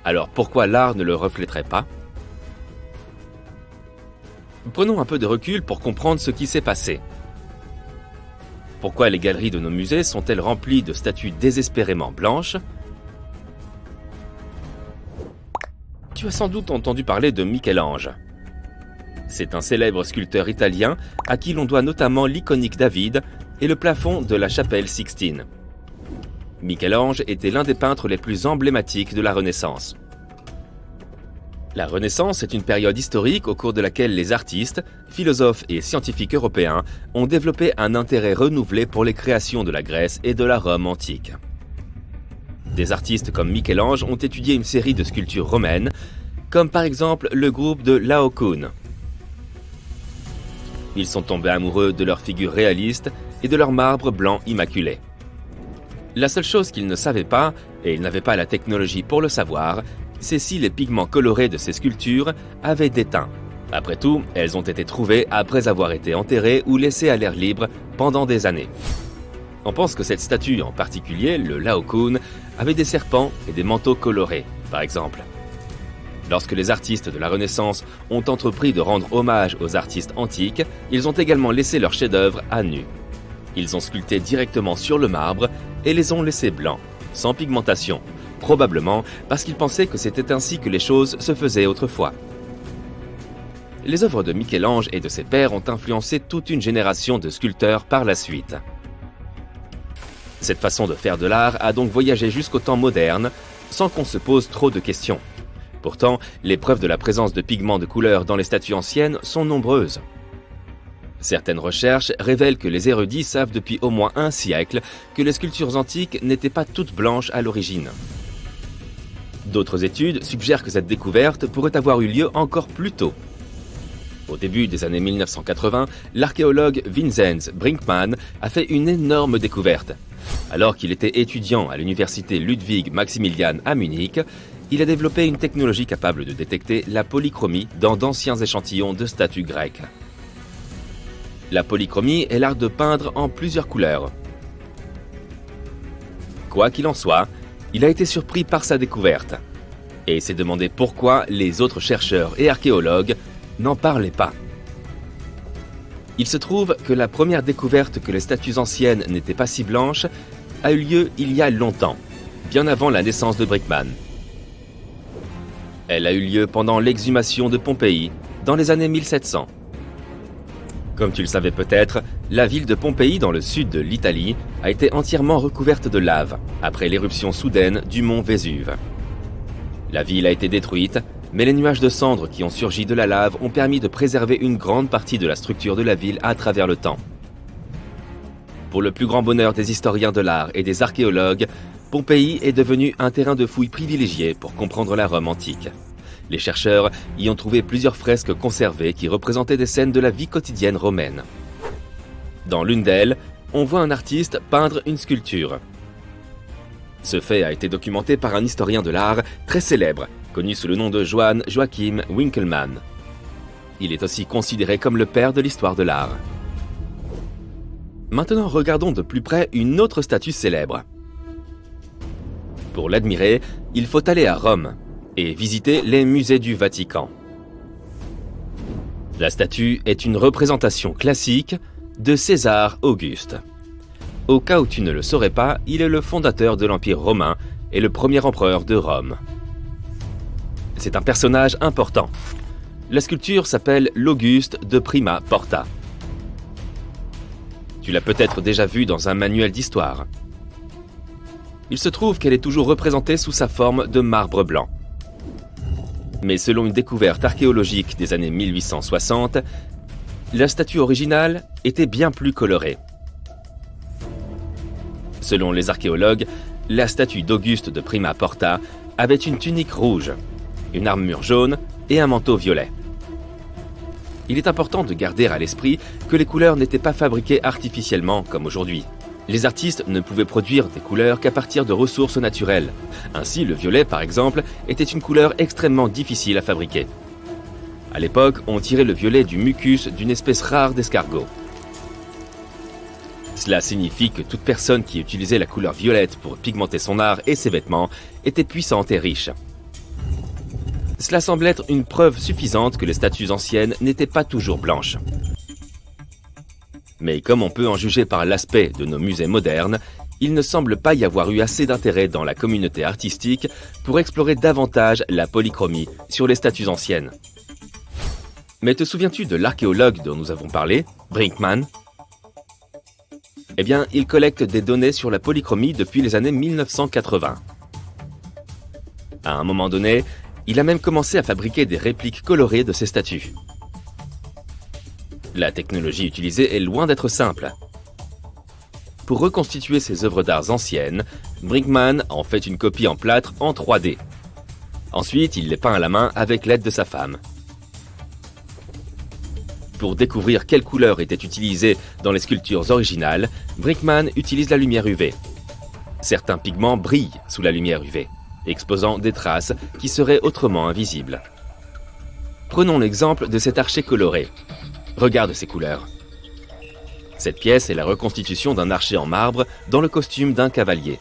Alors pourquoi l'art ne le reflèterait pas? Prenons un peu de recul pour comprendre ce qui s'est passé. Pourquoi les galeries de nos musées sont-elles remplies de statues désespérément blanches? Tu as sans doute entendu parler de Michel-Ange. C'est un célèbre sculpteur italien à qui l'on doit notamment l'iconique David et le plafond de la chapelle Sixtine. Michel-Ange était l'un des peintres les plus emblématiques de la Renaissance. La Renaissance est une période historique au cours de laquelle les artistes, philosophes et scientifiques européens ont développé un intérêt renouvelé pour les créations de la Grèce et de la Rome antique. Des artistes comme Michel-Ange ont étudié une série de sculptures romaines comme par exemple le groupe de Laocoon. Ils sont tombés amoureux de leurs figures réalistes et de leur marbre blanc immaculé. La seule chose qu'ils ne savaient pas, et ils n'avaient pas la technologie pour le savoir, c'est si les pigments colorés de ces sculptures avaient des teints. Après tout, elles ont été trouvées après avoir été enterrées ou laissées à l'air libre pendant des années. On pense que cette statue en particulier, le Laocoon, avait des serpents et des manteaux colorés, par exemple. Lorsque les artistes de la Renaissance ont entrepris de rendre hommage aux artistes antiques, ils ont également laissé leurs chefs-d'œuvre à nu. Ils ont sculpté directement sur le marbre et les ont laissés blancs, sans pigmentation, probablement parce qu'ils pensaient que c'était ainsi que les choses se faisaient autrefois. Les œuvres de Michel-Ange et de ses pairs ont influencé toute une génération de sculpteurs par la suite. Cette façon de faire de l'art a donc voyagé jusqu'au temps moderne, sans qu'on se pose trop de questions. Pourtant, les preuves de la présence de pigments de couleur dans les statues anciennes sont nombreuses. Certaines recherches révèlent que les érudits savent depuis au moins un siècle que les sculptures antiques n'étaient pas toutes blanches à l'origine. D'autres études suggèrent que cette découverte pourrait avoir eu lieu encore plus tôt. Au début des années 1980, l'archéologue Vinzenz Brinkmann a fait une énorme découverte. Alors qu'il était étudiant à l'université Ludwig Maximilian à Munich, il a développé une technologie capable de détecter la polychromie dans d'anciens échantillons de statues grecques. La polychromie est l'art de peindre en plusieurs couleurs. Quoi qu'il en soit, il a été surpris par sa découverte et s'est demandé pourquoi les autres chercheurs et archéologues n'en parlaient pas. Il se trouve que la première découverte que les statues anciennes n'étaient pas si blanches a eu lieu il y a longtemps, bien avant la naissance de Brinkmann. Elle a eu lieu pendant l'exhumation de Pompéi, dans les années 1700. Comme tu le savais peut-être, la ville de Pompéi dans le sud de l'Italie a été entièrement recouverte de lave, après l'éruption soudaine du mont Vésuve. La ville a été détruite, mais les nuages de cendres qui ont surgi de la lave ont permis de préserver une grande partie de la structure de la ville à travers le temps. Pour le plus grand bonheur des historiens de l'art et des archéologues, Pompéi est devenu un terrain de fouilles privilégié pour comprendre la Rome antique. Les chercheurs y ont trouvé plusieurs fresques conservées qui représentaient des scènes de la vie quotidienne romaine. Dans l'une d'elles, on voit un artiste peindre une sculpture. Ce fait a été documenté par un historien de l'art très célèbre, connu sous le nom de Johann Joachim Winckelmann. Il est aussi considéré comme le père de l'histoire de l'art. Maintenant, regardons de plus près une autre statue célèbre. Pour l'admirer, il faut aller à Rome et visiter les musées du Vatican. La statue est une représentation classique de César Auguste. Au cas où tu ne le saurais pas, il est le fondateur de l'Empire romain et le premier empereur de Rome. C'est un personnage important. La sculpture s'appelle l'Auguste de Prima Porta. Tu l'as peut-être déjà vue dans un manuel d'histoire. Il se trouve qu'elle est toujours représentée sous sa forme de marbre blanc. Mais selon une découverte archéologique des années 1860, la statue originale était bien plus colorée. Selon les archéologues, la statue d'Auguste de Prima Porta avait une tunique rouge, une armure jaune et un manteau violet. Il est important de garder à l'esprit que les couleurs n'étaient pas fabriquées artificiellement comme aujourd'hui. Les artistes ne pouvaient produire des couleurs qu'à partir de ressources naturelles. Ainsi, le violet, par exemple, était une couleur extrêmement difficile à fabriquer. À l'époque, on tirait le violet du mucus d'une espèce rare d'escargot. Cela signifie que toute personne qui utilisait la couleur violette pour pigmenter son art et ses vêtements était puissante et riche. Cela semble être une preuve suffisante que les statues anciennes n'étaient pas toujours blanches. Mais comme on peut en juger par l'aspect de nos musées modernes, il ne semble pas y avoir eu assez d'intérêt dans la communauté artistique pour explorer davantage la polychromie sur les statues anciennes. Mais te souviens-tu de l'archéologue dont nous avons parlé, Brinkmann ? Eh bien, il collecte des données sur la polychromie depuis les années 1980. À un moment donné, il a même commencé à fabriquer des répliques colorées de ces statues. La technologie utilisée est loin d'être simple. Pour reconstituer ces œuvres d'art anciennes, Brinkmann en fait une copie en plâtre en 3D. Ensuite, il les peint à la main avec l'aide de sa femme. Pour découvrir quelle couleur était utilisée dans les sculptures originales, Brinkmann utilise la lumière UV. Certains pigments brillent sous la lumière UV, exposant des traces qui seraient autrement invisibles. Prenons l'exemple de cet archer coloré. Regarde ces couleurs. Cette pièce est la reconstitution d'un archer en marbre dans le costume d'un cavalier.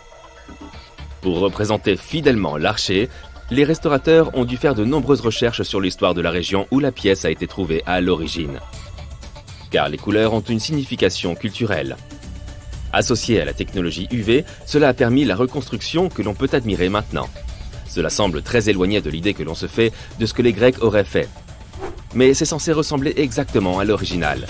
Pour représenter fidèlement l'archer, les restaurateurs ont dû faire de nombreuses recherches sur l'histoire de la région où la pièce a été trouvée à l'origine. Car les couleurs ont une signification culturelle. Associée à la technologie UV, cela a permis la reconstruction que l'on peut admirer maintenant. Cela semble très éloigné de l'idée que l'on se fait de ce que les Grecs auraient fait. Mais c'est censé ressembler exactement à l'original.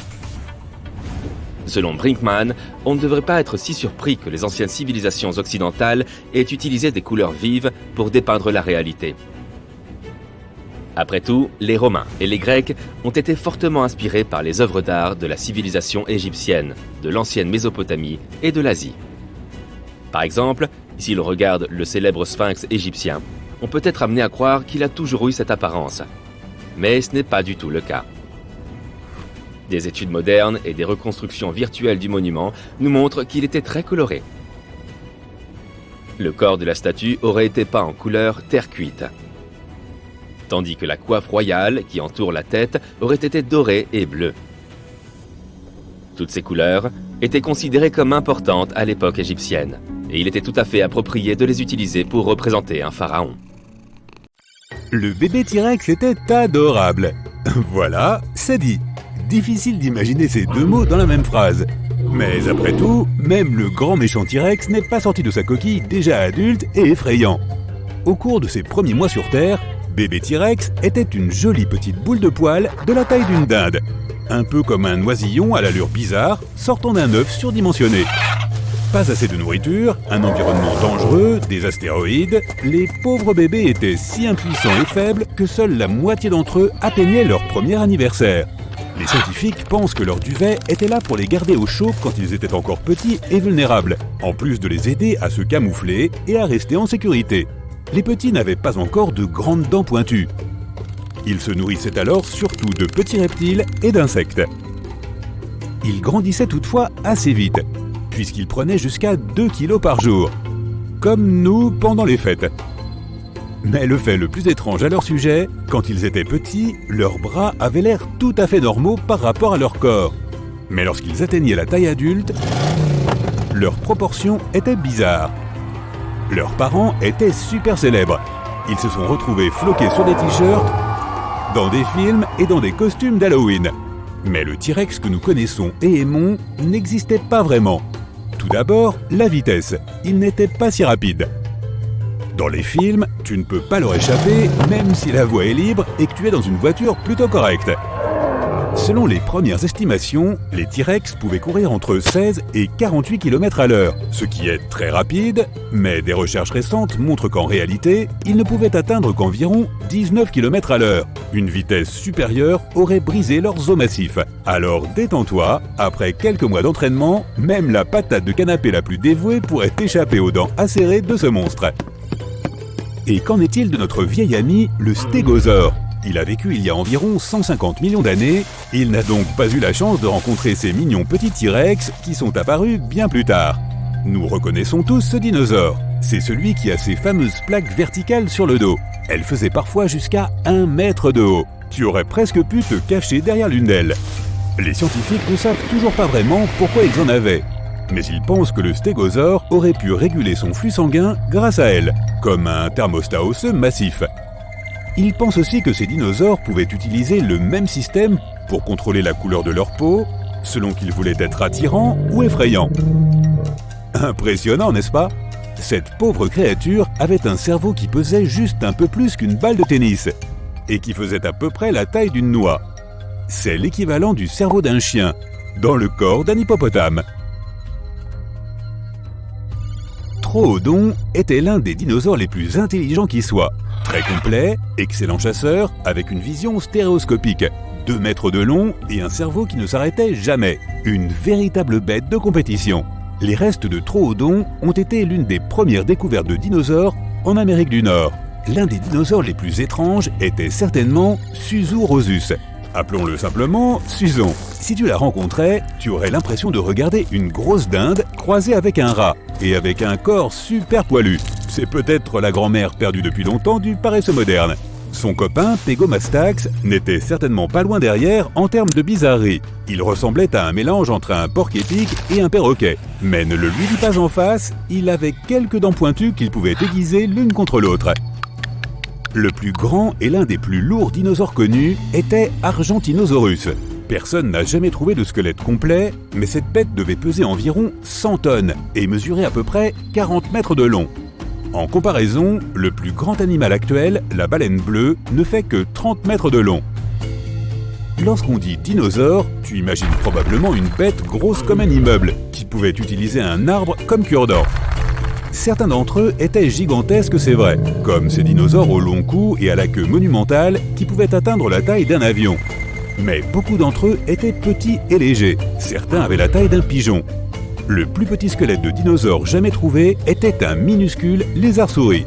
Selon Brinkmann, on ne devrait pas être si surpris que les anciennes civilisations occidentales aient utilisé des couleurs vives pour dépeindre la réalité. Après tout, les Romains et les Grecs ont été fortement inspirés par les œuvres d'art de la civilisation égyptienne, de l'ancienne Mésopotamie et de l'Asie. Par exemple, si l'on regarde le célèbre sphinx égyptien, on peut être amené à croire qu'il a toujours eu cette apparence. Mais ce n'est pas du tout le cas. Des études modernes et des reconstructions virtuelles du monument nous montrent qu'il était très coloré. Le corps de la statue aurait été peint en couleur terre cuite, tandis que la coiffe royale qui entoure la tête aurait été dorée et bleue. Toutes ces couleurs étaient considérées comme importantes à l'époque égyptienne, et il était tout à fait approprié de les utiliser pour représenter un pharaon. Le bébé T-Rex était adorable. Voilà, c'est dit. Difficile d'imaginer ces deux mots dans la même phrase. Mais après tout, même le grand méchant T-Rex n'est pas sorti de sa coquille déjà adulte et effrayant. Au cours de ses premiers mois sur Terre, bébé T-Rex était une jolie petite boule de poils de la taille d'une dinde. Un peu comme un oisillon à l'allure bizarre sortant d'un œuf surdimensionné. Pas assez de nourriture, un environnement dangereux, des astéroïdes, les pauvres bébés étaient si impuissants et faibles que seule la moitié d'entre eux atteignaient leur premier anniversaire. Les scientifiques pensent que leur duvet était là pour les garder au chaud quand ils étaient encore petits et vulnérables, en plus de les aider à se camoufler et à rester en sécurité. Les petits n'avaient pas encore de grandes dents pointues. Ils se nourrissaient alors surtout de petits reptiles et d'insectes. Ils grandissaient toutefois assez vite, puisqu'ils prenaient jusqu'à 2 kilos par jour, comme nous pendant les fêtes. Mais le fait le plus étrange à leur sujet, quand ils étaient petits, leurs bras avaient l'air tout à fait normaux par rapport à leur corps. Mais lorsqu'ils atteignaient la taille adulte, leurs proportions étaient bizarres. Leurs parents étaient super célèbres. Ils se sont retrouvés floqués sur des t-shirts, dans des films et dans des costumes d'Halloween. Mais le T-Rex que nous connaissons et aimons n'existait pas vraiment. Tout d'abord, la vitesse. Il n'était pas si rapide. Dans les films, tu ne peux pas leur échapper, même si la voie est libre et que tu es dans une voiture plutôt correcte. Selon les premières estimations, les T-Rex pouvaient courir entre 16 et 48 km à l'heure, ce qui est très rapide, mais des recherches récentes montrent qu'en réalité, ils ne pouvaient atteindre qu'environ 19 km à l'heure. Une vitesse supérieure aurait brisé leurs os massifs. Alors détends-toi, après quelques mois d'entraînement, même la patate de canapé la plus dévouée pourrait échapper aux dents acérées de ce monstre. Et qu'en est-il de notre vieil ami, le stégosaure ? Il a vécu il y a environ 150 millions d'années, il n'a donc pas eu la chance de rencontrer ces mignons petits T-Rex qui sont apparus bien plus tard. Nous reconnaissons tous ce dinosaure. C'est celui qui a ces fameuses plaques verticales sur le dos. Elles faisaient parfois jusqu'à 1 mètre de haut. Tu aurais presque pu te cacher derrière l'une d'elles. Les scientifiques ne savent toujours pas vraiment pourquoi ils en avaient. Mais ils pensent que le stégosaure aurait pu réguler son flux sanguin grâce à elle, comme un thermostat osseux massif. Ils pensent aussi que ces dinosaures pouvaient utiliser le même système pour contrôler la couleur de leur peau, selon qu'ils voulaient être attirants ou effrayants. Impressionnant, n'est-ce pas ? Cette pauvre créature avait un cerveau qui pesait juste un peu plus qu'une balle de tennis, et qui faisait à peu près la taille d'une noix. C'est l'équivalent du cerveau d'un chien, dans le corps d'un hippopotame. Troodon était l'un des dinosaures les plus intelligents qui soient. Très complet, excellent chasseur, avec une vision stéréoscopique, 2 mètres de long et un cerveau qui ne s'arrêtait jamais. Une véritable bête de compétition. Les restes de Troodon ont été l'une des premières découvertes de dinosaures en Amérique du Nord. l'un des dinosaures les plus étranges était certainement Suzurosus. Appelons-le simplement Suson. Si tu la rencontrais, tu aurais l'impression de regarder une grosse dinde croisée avec un rat et avec un corps super poilu. C'est peut-être la grand-mère perdue depuis longtemps du paresseux moderne. Son copain, Pegomastax, n'était certainement pas loin derrière en termes de bizarrerie. Il ressemblait à un mélange entre un porc-épic et un perroquet. Mais ne le lui dis pas en face, il avait quelques dents pointues qu'il pouvait aiguiser l'une contre l'autre. Le plus grand et l'un des plus lourds dinosaures connus était Argentinosaurus. Personne n'a jamais trouvé de squelette complet, mais cette bête devait peser environ 100 tonnes et mesurer à peu près 40 mètres de long. En comparaison, le plus grand animal actuel, la baleine bleue, ne fait que 30 mètres de long. Lorsqu'on dit dinosaure, tu imagines probablement une bête grosse comme un immeuble, qui pouvait utiliser un arbre comme cure-dent. Certains d'entre eux étaient gigantesques, c'est vrai, comme ces dinosaures au long cou et à la queue monumentale qui pouvaient atteindre la taille d'un avion. Mais beaucoup d'entre eux étaient petits et légers, certains avaient la taille d'un pigeon. Le plus petit squelette de dinosaure jamais trouvé était un minuscule lézard-souris.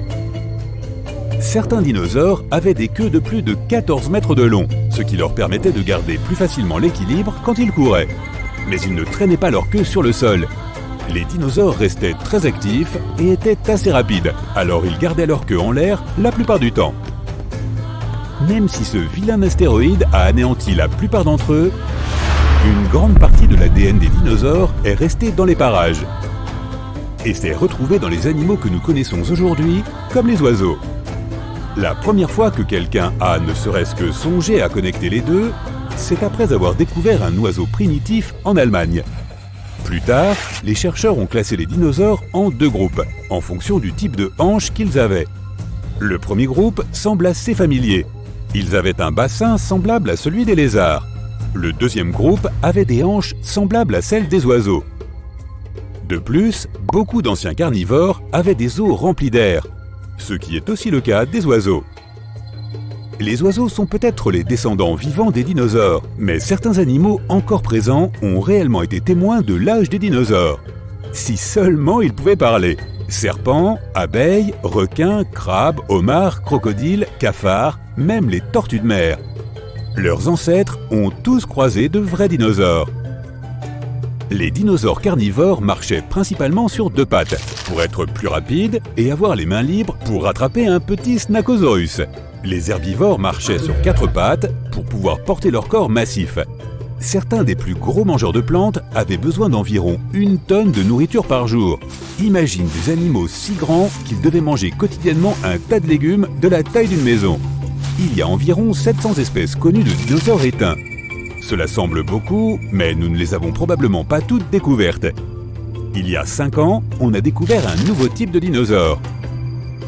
Certains dinosaures avaient des queues de plus de 14 mètres de long, ce qui leur permettait de garder plus facilement l'équilibre quand ils couraient. Mais ils ne traînaient pas leur queue sur le sol. Les dinosaures restaient très actifs et étaient assez rapides, alors ils gardaient leur queue en l'air la plupart du temps. Même si ce vilain astéroïde a anéanti la plupart d'entre eux, une grande partie de l'ADN des dinosaures est restée dans les parages et s'est retrouvée dans les animaux que nous connaissons aujourd'hui, comme les oiseaux. La première fois que quelqu'un a ne serait-ce que songé à connecter les deux, c'est après avoir découvert un oiseau primitif en Allemagne. Plus tard, les chercheurs ont classé les dinosaures en deux groupes, en fonction du type de hanche qu'ils avaient. Le premier groupe semble assez familier. Ils avaient un bassin semblable à celui des lézards. Le deuxième groupe avait des hanches semblables à celles des oiseaux. De plus, beaucoup d'anciens carnivores avaient des os remplis d'air, ce qui est aussi le cas des oiseaux. Les oiseaux sont peut-être les descendants vivants des dinosaures, mais certains animaux encore présents ont réellement été témoins de l'âge des dinosaures. Si seulement ils pouvaient parler. Serpents, abeilles, requins, crabes, homards, crocodiles, cafards, même les tortues de mer. Leurs ancêtres ont tous croisé de vrais dinosaures. Les dinosaures carnivores marchaient principalement sur deux pattes, pour être plus rapides et avoir les mains libres pour rattraper un petit Snacosaurus. Les herbivores marchaient sur quatre pattes pour pouvoir porter leur corps massif. Certains des plus gros mangeurs de plantes avaient besoin d'environ 1 tonne de nourriture par jour. Imagine des animaux si grands qu'ils devaient manger quotidiennement un tas de légumes de la taille d'une maison. Il y a environ 700 espèces connues de dinosaures éteints. Cela semble beaucoup, mais nous ne les avons probablement pas toutes découvertes. Il y a 5 ans, on a découvert un nouveau type de dinosaure.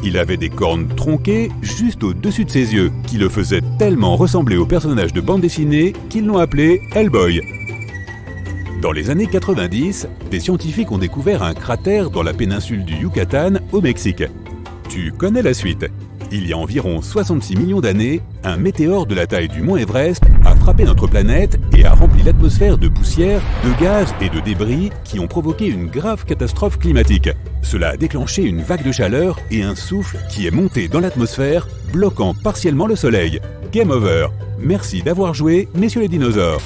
Il avait des cornes tronquées juste au-dessus de ses yeux, qui le faisaient tellement ressembler au personnage de bande dessinée qu'ils l'ont appelé Hellboy. Dans les années 90, des scientifiques ont découvert un cratère dans la péninsule du Yucatan, au Mexique. Tu connais la suite. Il y a environ 66 millions d'années, un météore de la taille du mont Everest a frappé notre planète et a rempli l'atmosphère de poussière, de gaz et de débris qui ont provoqué une grave catastrophe climatique. Cela a déclenché une vague de chaleur et un souffle qui est monté dans l'atmosphère, bloquant partiellement le soleil. Game over. Merci d'avoir joué, messieurs les dinosaures.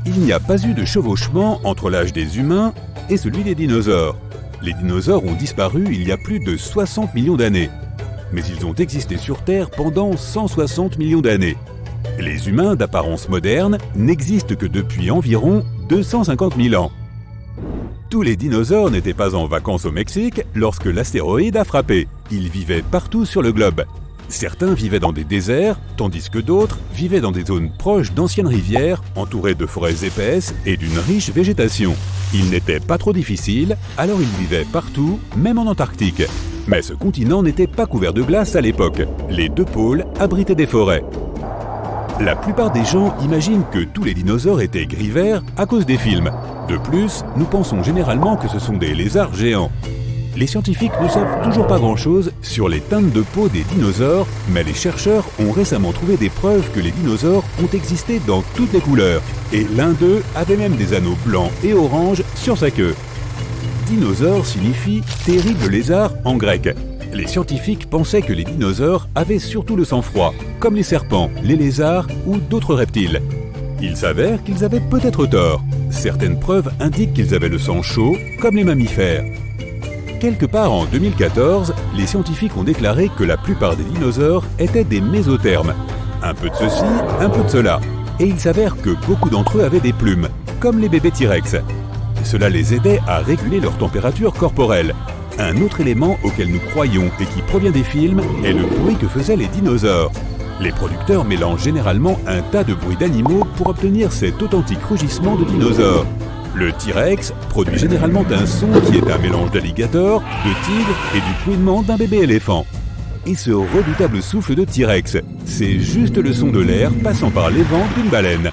Il n'y a pas eu de chevauchement entre l'âge des humains et celui des dinosaures. Les dinosaures ont disparu il y a plus de 60 millions d'années. Mais ils ont existé sur Terre pendant 160 millions d'années. Les humains d'apparence moderne n'existent que depuis environ 250 000 ans. Tous les dinosaures n'étaient pas en vacances au Mexique lorsque l'astéroïde a frappé. Ils vivaient partout sur le globe. Certains vivaient dans des déserts, tandis que d'autres vivaient dans des zones proches d'anciennes rivières, entourées de forêts épaisses et d'une riche végétation. Ils n'étaient pas trop difficiles, alors ils vivaient partout, même en Antarctique. Mais ce continent n'était pas couvert de glace à l'époque. Les deux pôles abritaient des forêts. La plupart des gens imaginent que tous les dinosaures étaient gris vert à cause des films. De plus, nous pensons généralement que ce sont des lézards géants. Les scientifiques ne savent toujours pas grand-chose sur les teintes de peau des dinosaures, mais les chercheurs ont récemment trouvé des preuves que les dinosaures ont existé dans toutes les couleurs. Et l'un d'eux avait même des anneaux blancs et oranges sur sa queue. Dinosaure signifie terrible lézard en grec. Les scientifiques pensaient que les dinosaures avaient surtout le sang-froid, comme les serpents, les lézards ou d'autres reptiles. Il s'avère qu'ils avaient peut-être tort. Certaines preuves indiquent qu'ils avaient le sang chaud, comme les mammifères. Quelque part en 2014, les scientifiques ont déclaré que la plupart des dinosaures étaient des mésothermes. Un peu de ceci, un peu de cela. Et il s'avère que beaucoup d'entre eux avaient des plumes, comme les bébés T-Rex. Cela les aidait à réguler leur température corporelle. Un autre élément auquel nous croyons et qui provient des films est le bruit que faisaient les dinosaures. Les producteurs mélangent généralement un tas de bruits d'animaux pour obtenir cet authentique rugissement de dinosaures. Le T-Rex produit généralement un son qui est un mélange d'alligator, de tigre et du couinement d'un bébé éléphant. Et ce redoutable souffle de T-Rex, c'est juste le son de l'air passant par les vents d'une baleine.